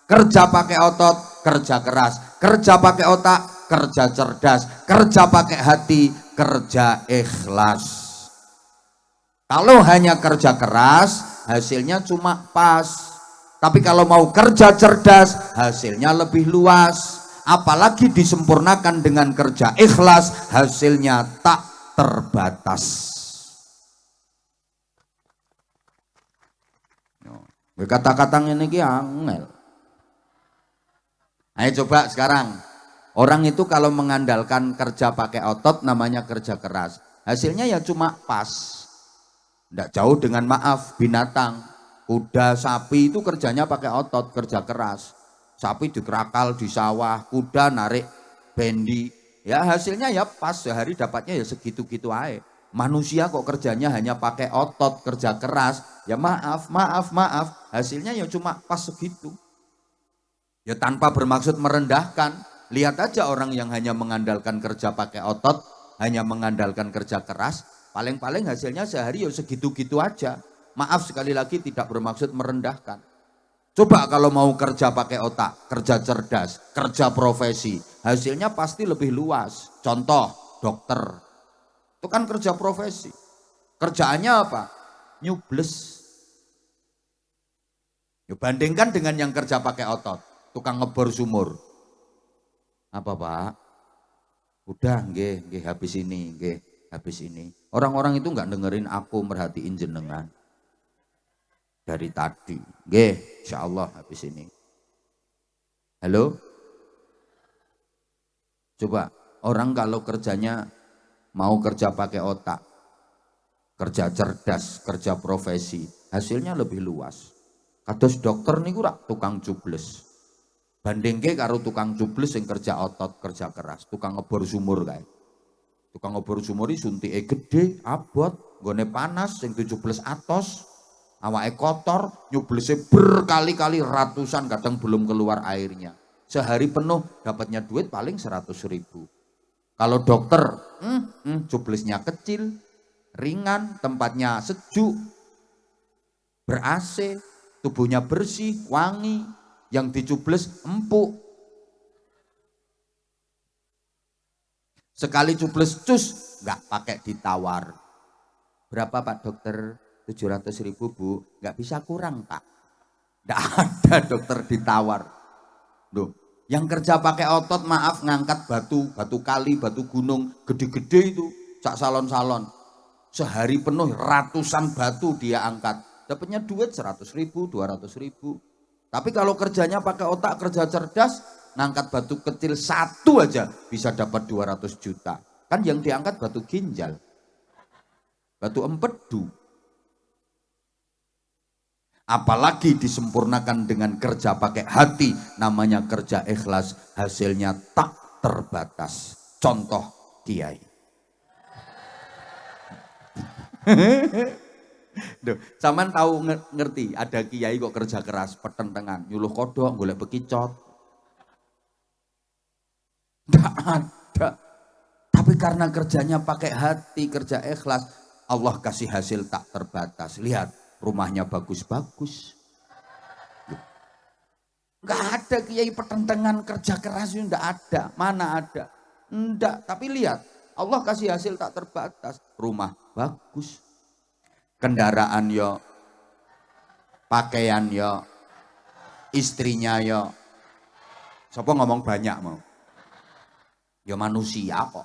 Kerja pakai otot, kerja keras. Kerja pakai otak, kerja cerdas. Kerja pakai hati, kerja ikhlas. Kalau hanya kerja keras, hasilnya cuma pas. Tapi kalau mau kerja cerdas, hasilnya lebih luas. Apalagi disempurnakan dengan kerja ikhlas, hasilnya tak terbatas. Kata-kata ini ki angel. Ayo coba sekarang. Orang itu kalau mengandalkan kerja pakai otot namanya kerja keras. Hasilnya ya cuma pas. Tidak jauh dengan maaf binatang. Kuda, sapi itu kerjanya pakai otot, kerja keras. Sapi dikerakal di sawah, kuda narik bendi. Ya hasilnya ya pas, sehari dapatnya ya segitu-gitu aja. Manusia kok kerjanya hanya pakai otot, kerja keras. Ya maaf, hasilnya ya cuma pas segitu. Ya tanpa bermaksud merendahkan. Lihat aja orang yang hanya mengandalkan kerja pakai otot, hanya mengandalkan kerja keras, paling-paling hasilnya sehari ya segitu-gitu aja. Maaf sekali lagi tidak bermaksud merendahkan. Coba kalau mau kerja pakai otak, kerja cerdas, kerja profesi, hasilnya pasti lebih luas. Contoh, dokter. Itu kan kerja profesi. Kerjaannya apa? Nyubles. Ya, bandingkan dengan yang kerja pakai otot, tukang ngebor sumur. Apa Pak? Udah nggih habis ini, nggih habis ini. Orang-orang itu nggak dengerin aku, merhatiin jenengan. Dari tadi, nggih insyaallah habis ini. Halo? Coba, orang kalau kerjanya mau kerja pakai otak, kerja cerdas, kerja profesi, hasilnya lebih luas. Kados dokter niku rak tukang cubles. Bandingke karo tukang cubles yang kerja otot, kerja keras, tukang ngebor sumur kae. Tukang ngebor sumur iki suntike gede, abot, nggone panas sing dicubles atos, awake kotor, nyublese berkali-kali ratusan, kadang belum keluar airnya. Sehari penuh dapatnya duit paling 100.000. Kalau dokter, cublesnya kecil, ringan, tempatnya sejuk, ber-AC, tubuhnya bersih, wangi, yang dicubles empuk. Sekali cubles cus, nggak pakai ditawar. Berapa Pak dokter? 700.000 Bu, nggak bisa kurang Pak. Nggak ada dokter ditawar. Loh, yang kerja pakai otot maaf ngangkat batu kali, batu gunung, gede-gede itu, sak salon-salon. Sehari penuh ratusan batu dia angkat. Dapatnya duit 100.000, 200.000. Tapi kalau kerjanya pakai otak, kerja cerdas, ngangkat batu kecil satu aja bisa dapat 200 juta. Kan yang diangkat batu ginjal, batu empedu. Apalagi disempurnakan dengan kerja pakai hati, namanya kerja ikhlas, hasilnya tak terbatas. Contoh kiai. Duh, sampean tahu ngerti ada kiai kok kerja keras, petentengan, nyuluh kodok, golek bekicot. Enggak ada. Tapi karena kerjanya pakai hati, kerja ikhlas, Allah kasih hasil tak terbatas. Lihat, rumahnya bagus-bagus. Enggak ada kiai petentengan kerja keras itu enggak ada. Mana ada? Enggak, tapi lihat, Allah kasih hasil tak terbatas. Rumah bagus. Kendaraan yo, pakaian yo, istrinya yo. Siapa ngomong banyak mau? Yo manusia kok.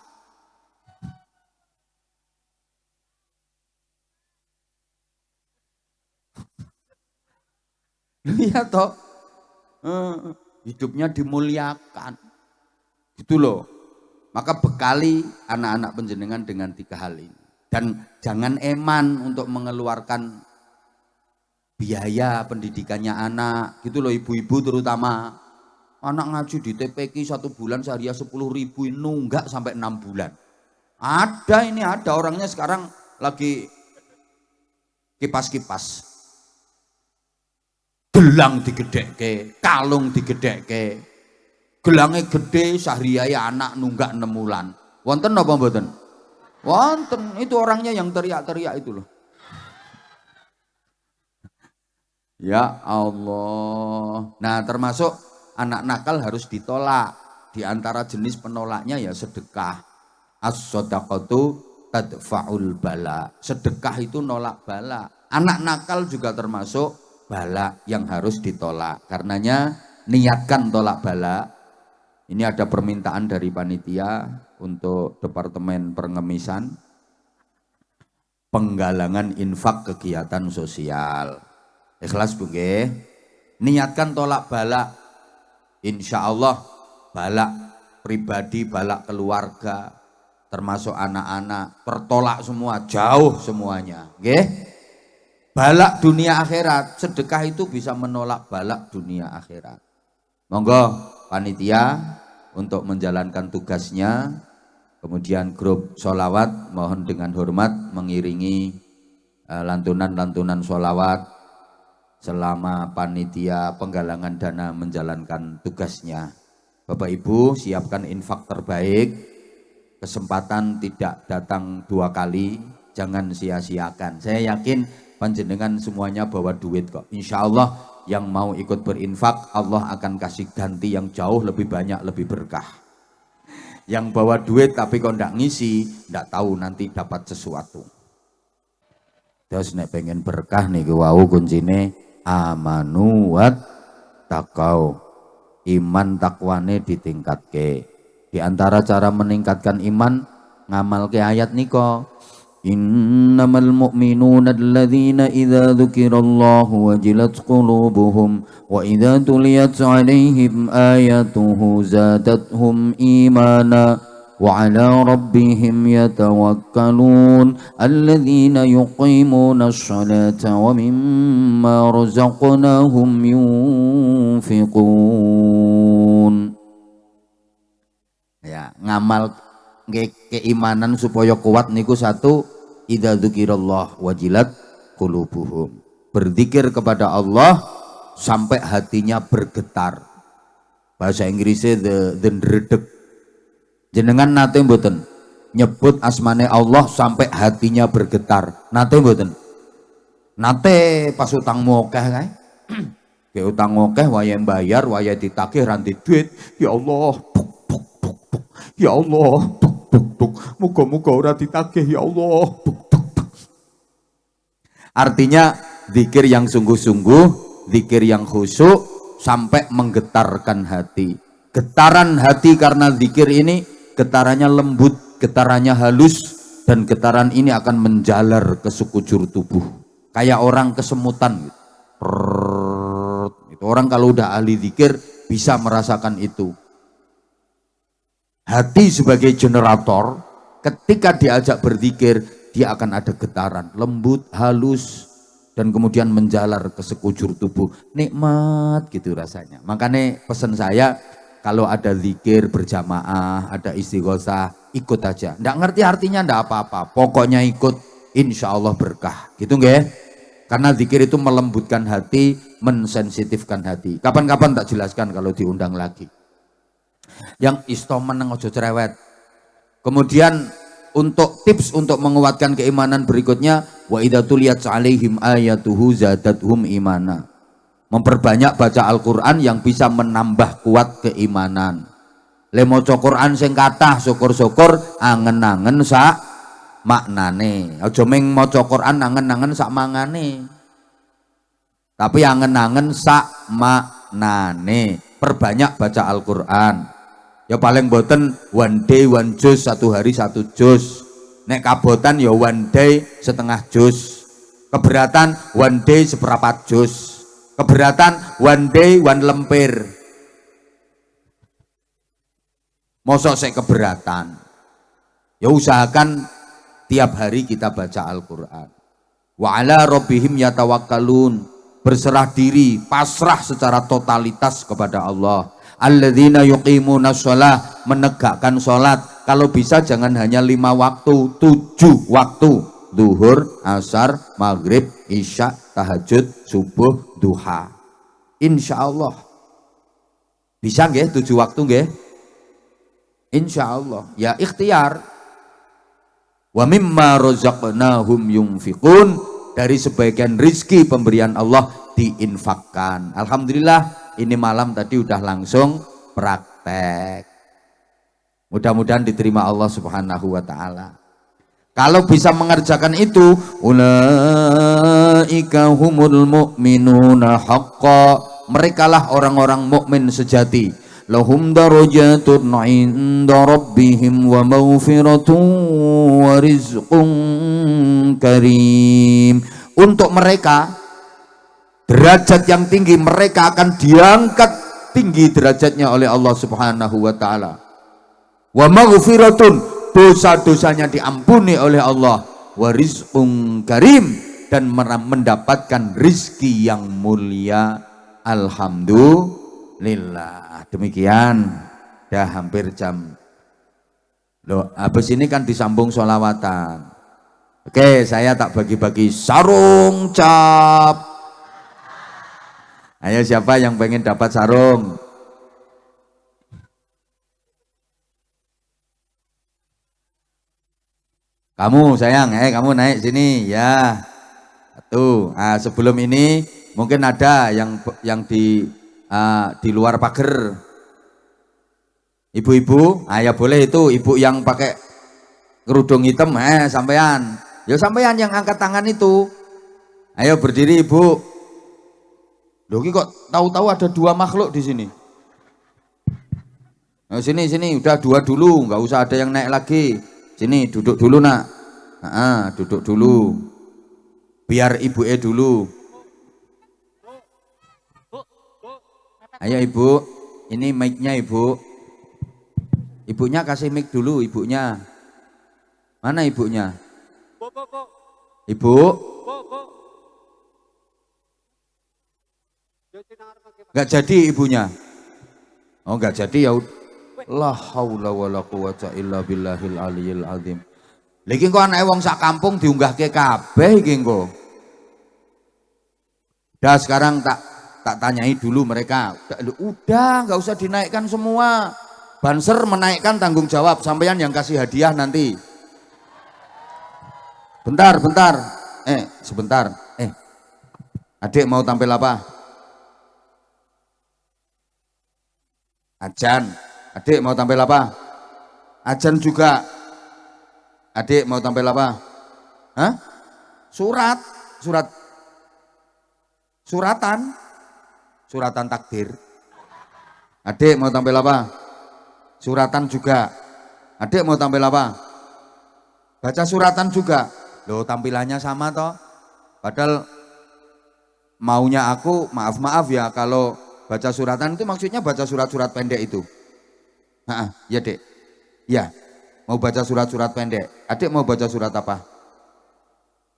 Lihat toh, hidupnya dimuliakan, gitu loh. Maka bekali anak-anak penjenengan dengan 3 hal ini. Dan jangan eman untuk mengeluarkan biaya pendidikannya anak, gitu loh ibu-ibu terutama. Anak ngaji di TPQ 1 bulan sehari 10.000, nunggak sampai 6 bulan. Ada orangnya sekarang lagi kipas-kipas. Gelang digedhekke, kalung digedhekke. Gelangnya gede, sahriyaya anak nunggak 6 bulan. Wonten apa mboten? Wonten, itu orangnya yang teriak-teriak itu loh. Ya Allah. Nah, termasuk anak nakal harus ditolak. Di antara jenis penolaknya ya sedekah. As-shadaqatu tadfa'ul bala. Sedekah itu nolak bala. Anak nakal juga termasuk bala yang harus ditolak. Karenanya niatkan tolak bala. Ini ada permintaan dari panitia untuk Departemen Pengemisan, penggalangan infak kegiatan sosial. Ikhlas Bu nggih. Niatkan tolak bala. Insya Allah balak pribadi, balak keluarga, termasuk anak-anak tertolak semua, jauh semuanya. Nggih. Balak dunia akhirat, sedekah itu bisa menolak balak dunia akhirat. Monggo panitia untuk menjalankan tugasnya. Kemudian grup sholawat mohon dengan hormat mengiringi lantunan-lantunan sholawat selama panitia penggalangan dana menjalankan tugasnya. Bapak Ibu siapkan infak terbaik, kesempatan tidak datang 2 kali, jangan sia-siakan. Saya yakin panjenengan semuanya bawa duit kok. Insya Allah yang mau ikut berinfak Allah akan kasih ganti yang jauh lebih banyak, lebih berkah. Yang bawa duit tapi kok ndak ngisi, ndak tahu nanti dapat sesuatu. Terus nek pengen berkah nih wau kuncine amanu wat takau, iman takwane ditingkatke. Di antara cara meningkatkan iman ngamalke ayat niko, innamal mu'minuna alladzina idza dzukirallahu wajilat qulubuhum wa idza tuliyat 'alaihim ayatuhu zadatuhum imana wa 'ala rabbihim yatawakkalun alladzina yuqimunas sholata wa mimma razaqnahum yunfiqun. Ya, ngamal keimanan supaya kuat niku satu, idza dzukirallah wajilat qulubuhum. Berzikir kepada Allah sampai hatinya bergetar. Bahasa Inggrisnya the ndredeg. Jenengan nate mboten nyebut asmane Allah sampai hatinya bergetar. Nate mboten? Nate pas utangmu akeh kae. Ke utang akeh waya bayar, waya ditagih ra duit. Ya Allah, ya Allah, muga-muga ora ditagih ya Allah. Artinya zikir yang sungguh-sungguh, zikir yang khusyuk sampai menggetarkan hati. Getaran hati karena zikir ini getarannya lembut, getarannya halus, dan getaran ini akan menjalar ke sekujur tubuh. Kayak orang kesemutan gitu. Orang kalau udah ahli zikir bisa merasakan itu. Hati sebagai generator, ketika diajak berzikir, dia akan ada getaran, lembut, halus, dan kemudian menjalar ke sekujur tubuh. Nikmat gitu rasanya. Makanya pesan saya, kalau ada zikir berjamaah, ada istighosah, ikut aja. Nggak ngerti artinya nggak apa-apa, pokoknya ikut, insya Allah berkah. Gitu nggak? Karena zikir itu melembutkan hati, mensensitifkan hati. Kapan-kapan tak jelaskan kalau diundang lagi. Yang istomen nang ojo cerewet. Kemudian untuk tips untuk menguatkan keimanan berikutnya, wa idza tuliyat 'alaihim ayatuhu zadatuhum imana. Memperbanyak baca Al-Qur'an yang bisa menambah kuat keimanan. Le maca Qur'an sing kathah syukur-syukur angen-angen sak maknane. Aja mung maca Qur'an angen-angen sak mangane. Tapi angen-angen sak maknane. Perbanyak baca Al-Qur'an. Ya paling boten one day one juz, 1 hari 1 juz. Nek kabotan ya one day setengah juz. Keberatan one day seperempat juz. Keberatan one day one lempir. Mosok saya keberatan. Ya usahakan tiap hari kita baca Al-Qur'an. Wa 'ala rabbihim yatawakkalun. Berserah diri, pasrah secara totalitas kepada Allah. Alladzina yuqimunas shalah, menegakkan salat. Kalau bisa jangan hanya 5 waktu, 7 waktu. Zuhur, asar, maghrib, isya, tahajud, subuh, duha. Insya Allah. Bisa nggih 7 waktu nggih? Insya Allah. Ya ikhtiar. Wa mimma razaqnahum yunfiqun. Dari sebagian rizki pemberian Allah diinfakkan. Alhamdulillah ini malam tadi udah langsung praktek. Mudah-mudahan diterima Allah Subhanahu wa ta'ala. Kalau bisa mengerjakan itu, ulaika humul mu'minuna haqqa. Merekalah orang-orang mukmin sejati. Lahum darajatun 'inda rabbihim wa maghfiratun wa rizqun karim. Untuk mereka derajat yang tinggi, mereka akan diangkat tinggi derajatnya oleh Allah Subhanahu wa taala. Wa maghfiratun, dosa-dosanya diampuni oleh Allah. Wa rizqun karim, dan mendapatkan rizki yang mulia. Alhamdulillah. Demikian, dah hampir jam. Loh, habis ini kan disambung sholawatan. Oke, saya tak bagi-bagi sarung cap. Ayo, siapa yang pengen dapat sarung? Kamu sayang, kamu naik sini ya. Tuh, sebelum ini mungkin ada yang di luar pagar. Ibu-ibu, ya boleh itu, ibu yang pakai kerudung hitam, sampean. Ya sampean yang angkat tangan itu. Ayo berdiri ibu. Loh, ini kok tahu-tahu ada dua makhluk di sini. Nah, sini, udah dua dulu, nggak usah ada yang naik lagi. Sini, duduk dulu nak. Duduk dulu. Biar ibu dulu. Ayo ibu, ini mic-nya ibu. Ibunya kasih mic dulu, ibunya. Mana ibunya? Ibu? Nggak jadi ibunya. Oh, nggak jadi ya. La haula wala quwata illa billahil aliyil azim. Lagi kok anak wong sak kampung diunggahke kabeh iki engko. Dah sekarang tak tanyai dulu mereka. Udah, nggak usah dinaikkan semua. Banser menaikkan tanggung jawab, sampean yang kasih hadiah nanti. Bentar. Sebentar. Adik mau tampil apa? Ajan. Adik mau tampil apa? Ajan juga. Adik mau tampil apa? Hah? Suratan takdir. Adik mau tampil apa? Suratan juga. Adik mau tampil apa? Baca suratan juga. Loh, tampilannya sama toh. Padahal maunya aku, maaf ya, kalau baca suratan itu maksudnya baca surat-surat pendek itu. Ya dek. Ya, mau baca surat-surat pendek. Adik mau baca surat apa?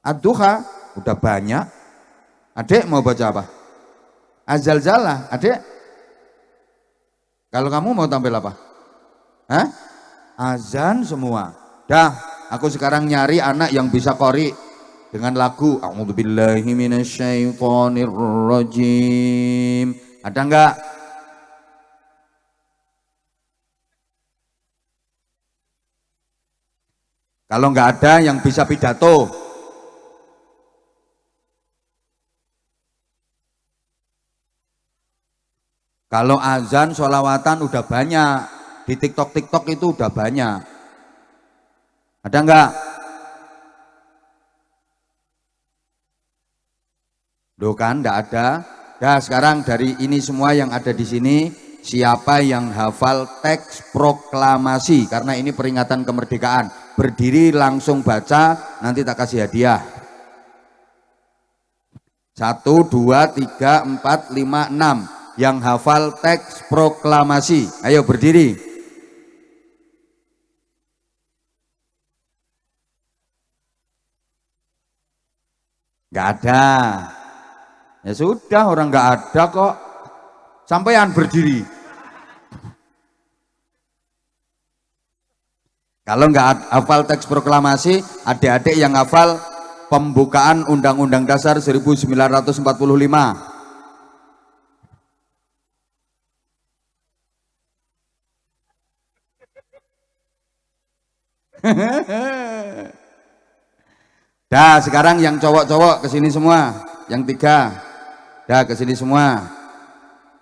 Ad-Duha, udah banyak. Adik mau baca apa? Az-Zalzalah. Adik? Kalau kamu mau tampil apa? Azan semua. Dah, aku sekarang nyari anak yang bisa qori dengan lagu A'udzubillahi minasyaitonirrajim. Ada enggak? Kalau enggak ada yang bisa pidato. Kalau azan, sholawatan udah banyak. Di TikTok itu udah banyak. Ada enggak? Loh kan, enggak ada. Nah, sekarang dari ini semua yang ada di sini, siapa yang hafal teks proklamasi? Karena ini peringatan kemerdekaan. Berdiri langsung baca, nanti tak kasih hadiah. 1, 2, 3, 4, 5, 6. Yang hafal teks proklamasi, ayo berdiri. Nggak ada. Ya sudah, orang nggak ada kok. Sampean berdiri. Kalau nggak hafal teks proklamasi, adik-adik yang hafal pembukaan Undang-Undang Dasar 1945. Dah, sekarang yang cowok-cowok kesini semua, yang 3, dah kesini semua.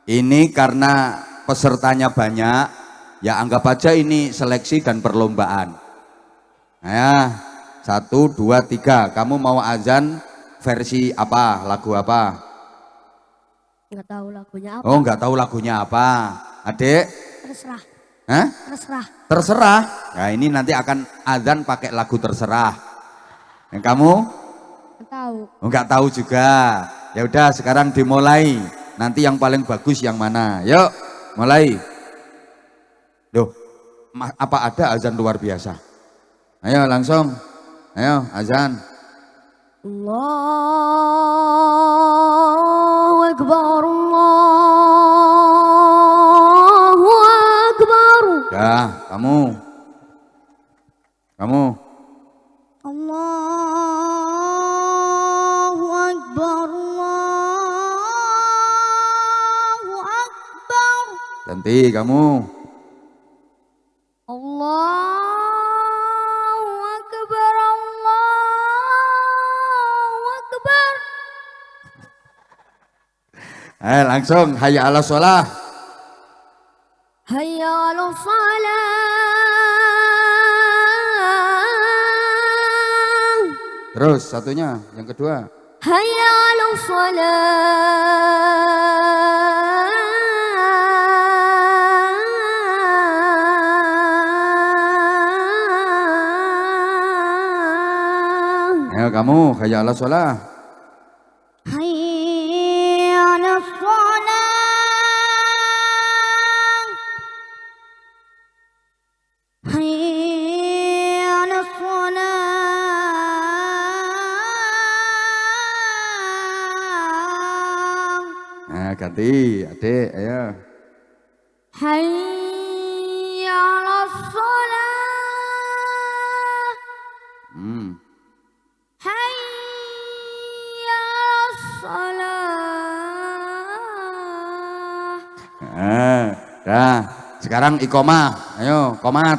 Ini karena pesertanya banyak, ya anggap aja ini seleksi dan perlombaan. Nah, 1, 2, 3. Kamu mau azan versi apa? Lagu apa? Nggak tahu lagunya apa. Oh, nggak tahu lagunya apa. Adik? Terserah. Hah? Terserah. Terserah. Nah, ini nanti akan azan pakai lagu terserah. Yang kamu? Nggak tahu. Oh, nggak tahu juga. Ya udah, sekarang dimulai. Nanti yang paling bagus yang mana? Yuk, mulai. Loh, apa ada azan luar biasa? Ayo langsung. Ayo azan. Allahu Akbar, Allahu Akbar. Ya, kamu. Allahu Akbar, Allahu Akbar. Ganti kamu. Allahu Akbar, Allahu Akbar. Ayo langsung hayya 'alas shalah. Hayya 'alas shalah. Terus satunya, yang kedua. Hayya 'alas shalah. Ayo kamu hayya 'alas shalah. Hayya 'alas shalah. Hayya 'alas shalah. Nah, ganti adik, ayo. Hayya 'alas shalah. Hayya 'alas shalah. Dah. Sekarang iqomah. Ayo, qomat.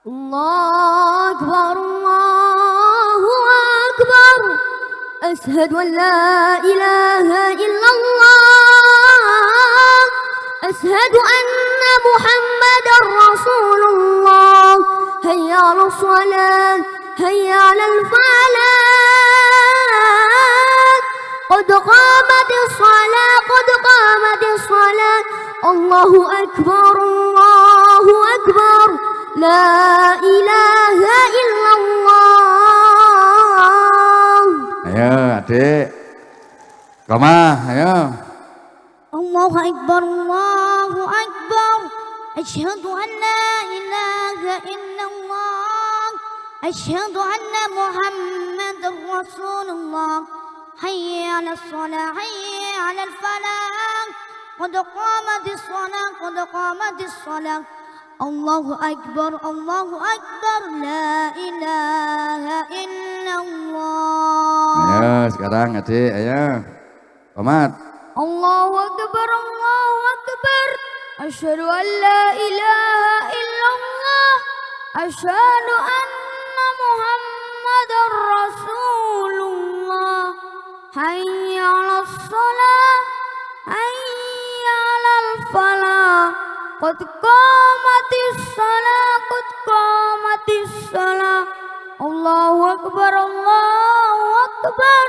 Allahu Akbar, Allahu Akbar. Asyhadu an la ilaha illallah. Asyhadu anna Muhammadar Rasulullah. Hayya 'alas shalah, hayya 'alal falah. Qad qamatis shalah, qad qamatis shalah. Allahu Akbar, Allahu Akbar. La ilaha illallah. Ayo, adik. Qomah, ayo. Allahu Akbar, Allahu Akbar. Asyhadu an la ilaha illallah. Asyhadu anna Muhammadar Rasulullah. Hayya 'alas shalah, hayya 'alal falah. Qad qamatis shalah, qad qamatis shalah. Allahu Akbar, Allahu Akbar. La ilaha illallah. Ayo, sekarang adik, ayo. Qomat. Allahu Akbar, Allahu Akbar. Asyhadu an la ilaha illallah. Asyhadu anna Muhammadar Rasulullah. Hayya 'alas shalah, hayya 'alal falah. Qad qamatis shalah, qad qamatis shalah. Allahu Akbar, Allahu Akbar.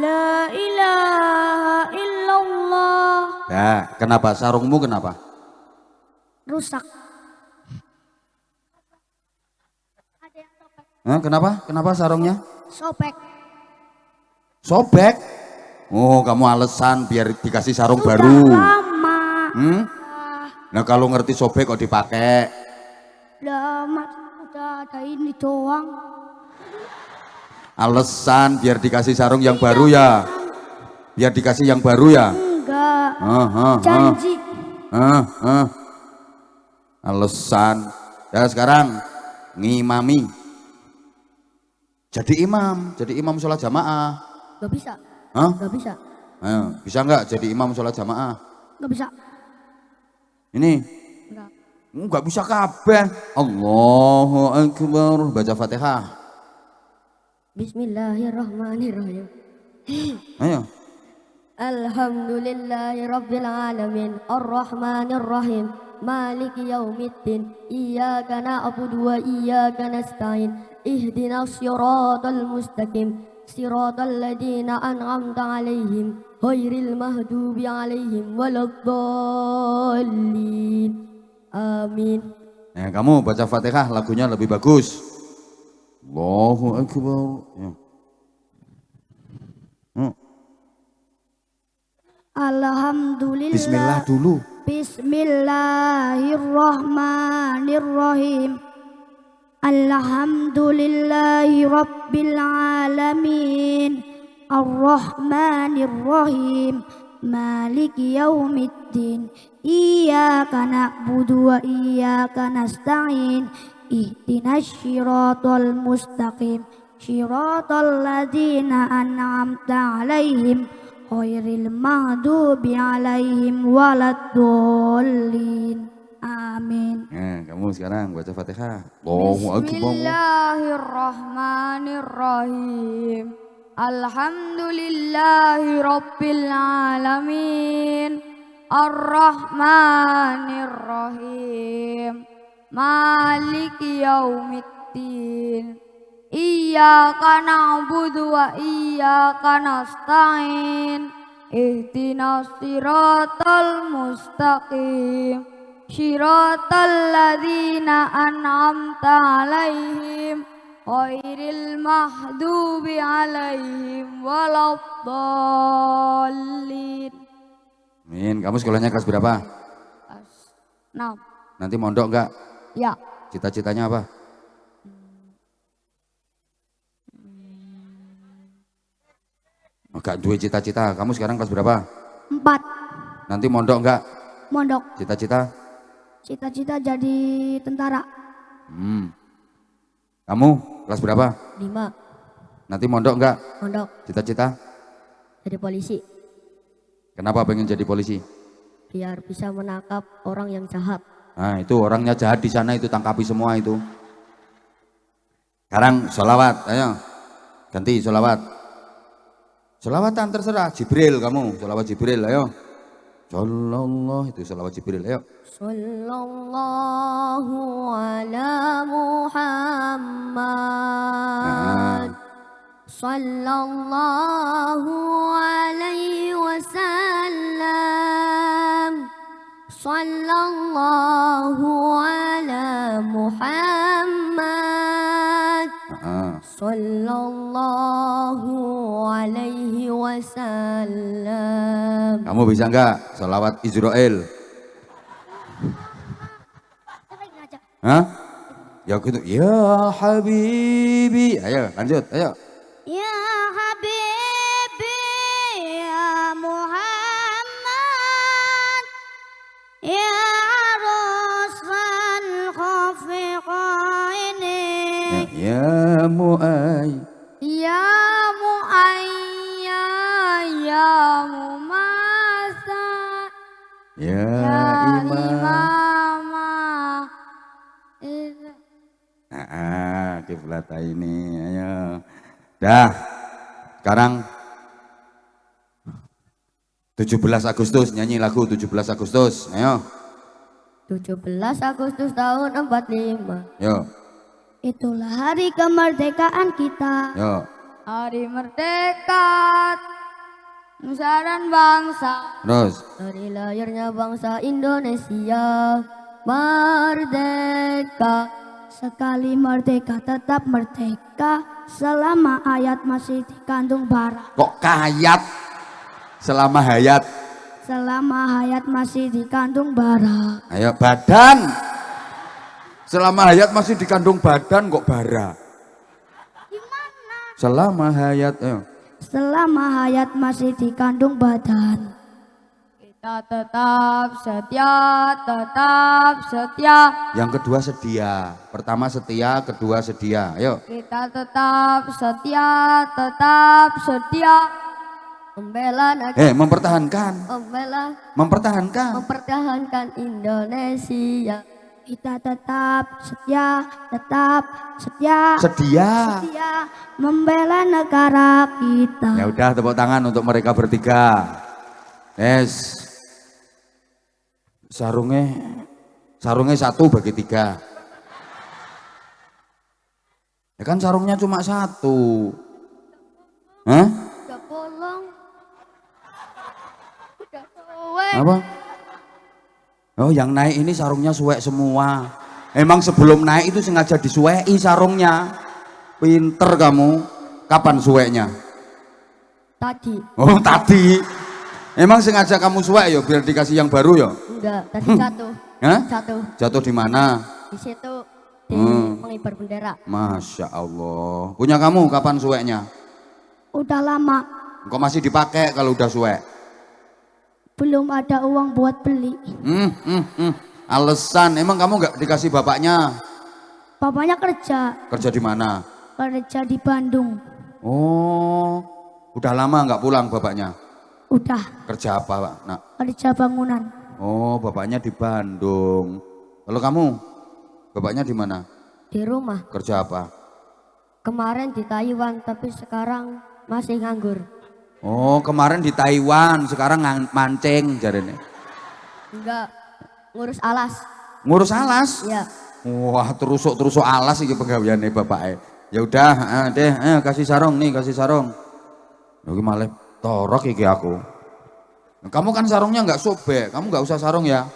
La ilaha illallah. Ya, kenapa sarungmu kenapa? Rusak. Kenapa? Kenapa sarungnya? Sobek. Sobek. Oh, kamu alasan biar dikasih sarung Sudah baru. lama. Nah, kalau ngerti sobek kok dipakai? Lama udah ada ini doang. Alasan biar dikasih sarung yang baru ya. Biar dikasih yang baru ya. Enggak. Janji. Alasan. Ya sekarang ngimami. Jadi imam sholat jamaah. Gak bisa. Hah? Gak bisa. Ayo, bisa nggak jadi imam sholat jamaah? Gak bisa. Ini Enggak. nggak bisa kabeh. Allahu Akbar. Baca Fatihah. Bismillahirrahmanirrahim. Ayo. Alhamdulillahi Rabbil Alamin. Ar-Rahmanir-Rahim. Maliki yaumiddin. Iyyaka na'budu wa iyyaka nasta'in. Ihdinas siratal mustaqim. Siratal ladzina an'amta 'alaihim ghairil maghdubi 'alaihim waladdallin. Amin. Nah, kamu baca Fatihah lagunya lebih bagus. Allahu Akbar. Ya. Alhamdulillah. Bismillah dulu. Bismillahirrahmanirrahim. Alhamdulillahi Rabbil Alamin. Ar-Rahmanir-Rahim. Maliki yaumiddin. Iyyaka na'budu wa iyyaka nasta'in. Ihdinas syiratal mustaqim. Syiratal ladzina an'amta 'alaihim ghairil maghdubi 'alaihim waladdallin. Amin. Kamu sekarang baca Fatihah. Allahu akbar. Bismillahirrahmanirrahim. Alhamdulillahi Rabbil Alamin. Ar-Rahmanir-Rahim. Maliki yaumiddin. Iyyaka na'budu wa iyyaka nasta'in. Ihdinas siratal mustaqim. Syiratal ladzina an'amta 'alaihim ghairil maghdubi 'alaihim waladdallin. Amin. Kamu sekolahnya kelas berapa? Kelas 6. Nanti mondok enggak? Ya. Cita-citanya apa? Enggak duwe cita-cita. Kamu sekarang kelas berapa? 4. Nanti mondok enggak? Mondok. Cita-cita? Cita-cita jadi tentara. Kamu kelas berapa? 5. Nanti mondok enggak? Mondok. Cita-cita? Jadi polisi. Kenapa pengen jadi polisi? Biar bisa menangkap orang yang jahat. Nah itu orangnya jahat di sana, itu tangkapi semua itu. Sekarang sholawat, ayo ganti sholawat. Sholawatan terserah, Jibril kamu, sholawat Jibril, ayo. Sallallahu, itu sholawat Jibril, ayo. Sallallahu ala Muhammad. Sallallahu alaihi wasallam. Sallallahu ala Muhammad. Sallallahu alaihi wasallam. Kamu bisa enggak sholawat Israel? Hah? Ya gitu. Ya Habibi. Ayo lanjut, ayo. Ya Habibi ya Muhammad. Ya Rasul khafiqaini. Ya Mu'ay. Ya Mu'ayya ya Mumasa. Ya Imamah. Kiblat ini, ayo. Dah. Sekarang 17 Agustus nyanyi lagu 17 Agustus. Ayo. 17 Agustus tahun 45. Yo. Itulah hari kemerdekaan kita. Yo. Hari merdeka nusa dan bangsa. Terus. Dari lahirnya bangsa Indonesia merdeka. Sekali merdeka tetap merdeka selama hayat masih dikandung bara. Kok kayat? Selama hayat. Selama hayat masih dikandung bara. Ayo badan. Selama hayat masih dikandung badan kok bara. Gimana? Selama hayat, ayo. Selama hayat masih dikandung badan. Kita tetap setia, tetap setia. Yang kedua sedia. Pertama setia, kedua sedia. Ayo. Kita tetap setia, tetap setia. Membela negara. Mempertahankan. Mempertahankan Indonesia. Kita tetap setia, tetap setia. Sedia. Membela negara kita. Ya udah, tepuk tangan untuk mereka bertiga. Yes. Sarungnya 1 bagi 3. Ya kan sarungnya cuma 1. Hah? Udah bolong. Udah suwek. Apa? Oh, yang naik ini sarungnya suwek semua. Emang sebelum naik itu sengaja disuweki sarungnya. Pinter kamu. Kapan suweknya? Tadi. Oh, tadi. Emang sengaja kamu suwek ya biar dikasih yang baru ya? Enggak, tadi jatuh. Hah? Jatuh. Jatuh di mana? Di situ di pengibar bendera. Masya Allah. Punya kamu kapan suweknya? Udah lama. Kok masih dipakai kalau udah suwek? Belum ada uang buat beli. Alasan, emang kamu nggak dikasih bapaknya? Bapaknya kerja. Kerja di mana? Kerja di Bandung. Oh, udah lama nggak pulang bapaknya? Udah. Kerja apa, Pak? Nak? Kerja bangunan. Oh, bapaknya di Bandung. Kalau kamu, bapaknya di mana? Di rumah. Kerja apa? Kemarin di Taiwan, tapi sekarang masih nganggur. Oh, kemarin di Taiwan, sekarang mancing jarene. Enggak, ngurus alas. Ngurus alas? Ya. Wah, terusuk alas iki pegawaiane bapake. Ya udah, kasih sarung nih, kasih sarung. Iki malah torok iki aku. Kamu kan sarungnya nggak sobek, kamu nggak usah sarung ya.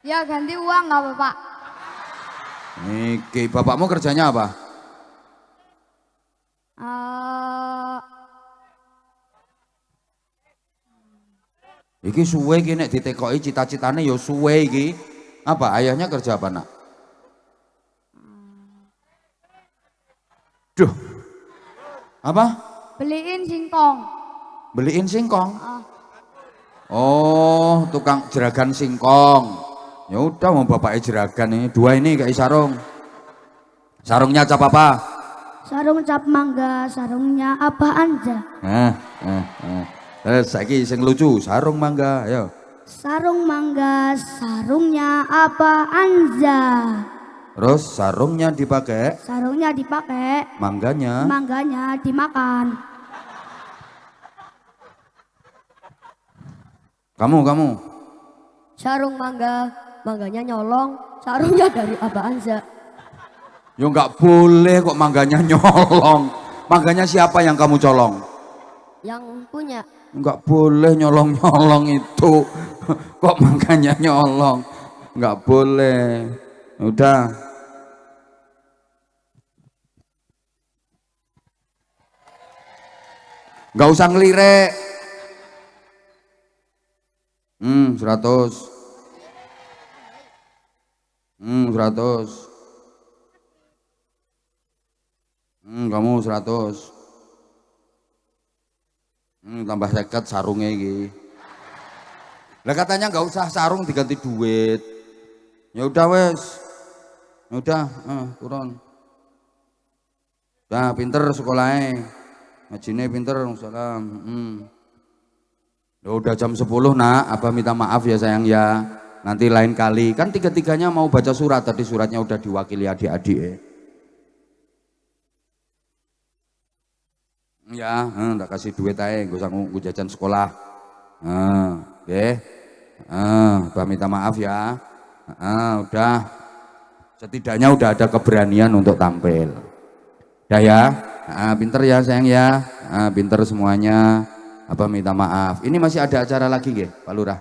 Ya ganti uang nggak Bapak? Niki, bapakmu kerjanya apa? Iki suwe iki nek ditekoki cita-citane ya suwe iki. Apa ayahnya kerja apa, Nak? Duh. Apa? Beliin singkong. Beliin singkong. Oh, tukang jeragan singkong. Ya udah mau bapaknya jeragan ini. Dua ini kayak sarung. Sarungnya cap apa? Sarung cap mangga, sarungnya apa aja? Saiki sing lucu, sarung mangga, ayo. Sarung mangga, sarungnya apa aja? Terus sarungnya dipakai, Sarungnya dipakai, mangganya. mangganya dimakan. Kamu. Sarung mangga, mangganya nyolong, sarungnya dari apa aja? Ya nggak boleh kok mangganya nyolong. Mangganya siapa yang kamu colong? Yang punya. Nggak boleh nyolong-nyolong itu. Kok mangganya nyolong? Nggak boleh. Udah. Nggak usah ngelirek. 100. 100. Kamu 100. Tambah 50 sarungnya iki. Lah katanya nggak usah sarung diganti duit. Ya udah wes. Ya udah, turun. Nah, pinter sekolahnya. Ngajine pinter, salam. Ya udah jam 10 Nak, Abah minta maaf ya sayang ya. Nanti lain kali. Kan tiga-tiganya mau baca surat, tadi suratnya udah diwakili adik-adik. Ya, tak kasih duit aja, gak usah nganggo jajan sekolah. Oke. Abah minta maaf ya. Udah. Setidaknya udah ada keberanian untuk tampil. Udah ya. Pinter ya sayang ya. Pinter semuanya. Abah minta maaf. Ini masih ada acara lagi nggih, Pak Lurah?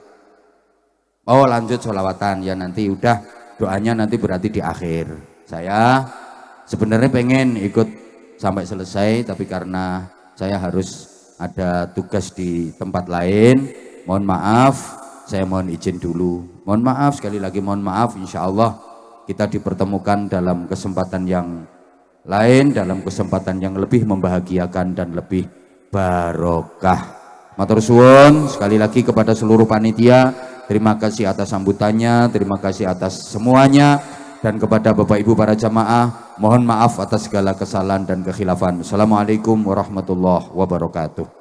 Oh, lanjut sholawatan ya nanti udah. Doanya nanti berarti di akhir. Saya sebenarnya pengen ikut sampai selesai, tapi karena saya harus ada tugas di tempat lain. Mohon maaf, saya mohon izin dulu. Mohon maaf, sekali lagi mohon maaf. Insya Allah kita dipertemukan dalam kesempatan yang lain, dalam kesempatan yang lebih membahagiakan dan lebih barokah. Matur suwun sekali lagi kepada seluruh panitia. Terima kasih atas sambutannya, terima kasih atas semuanya. Dan kepada Bapak Ibu para jamaah, mohon maaf atas segala kesalahan dan kekhilafan. Assalamualaikum warahmatullahi wabarakatuh.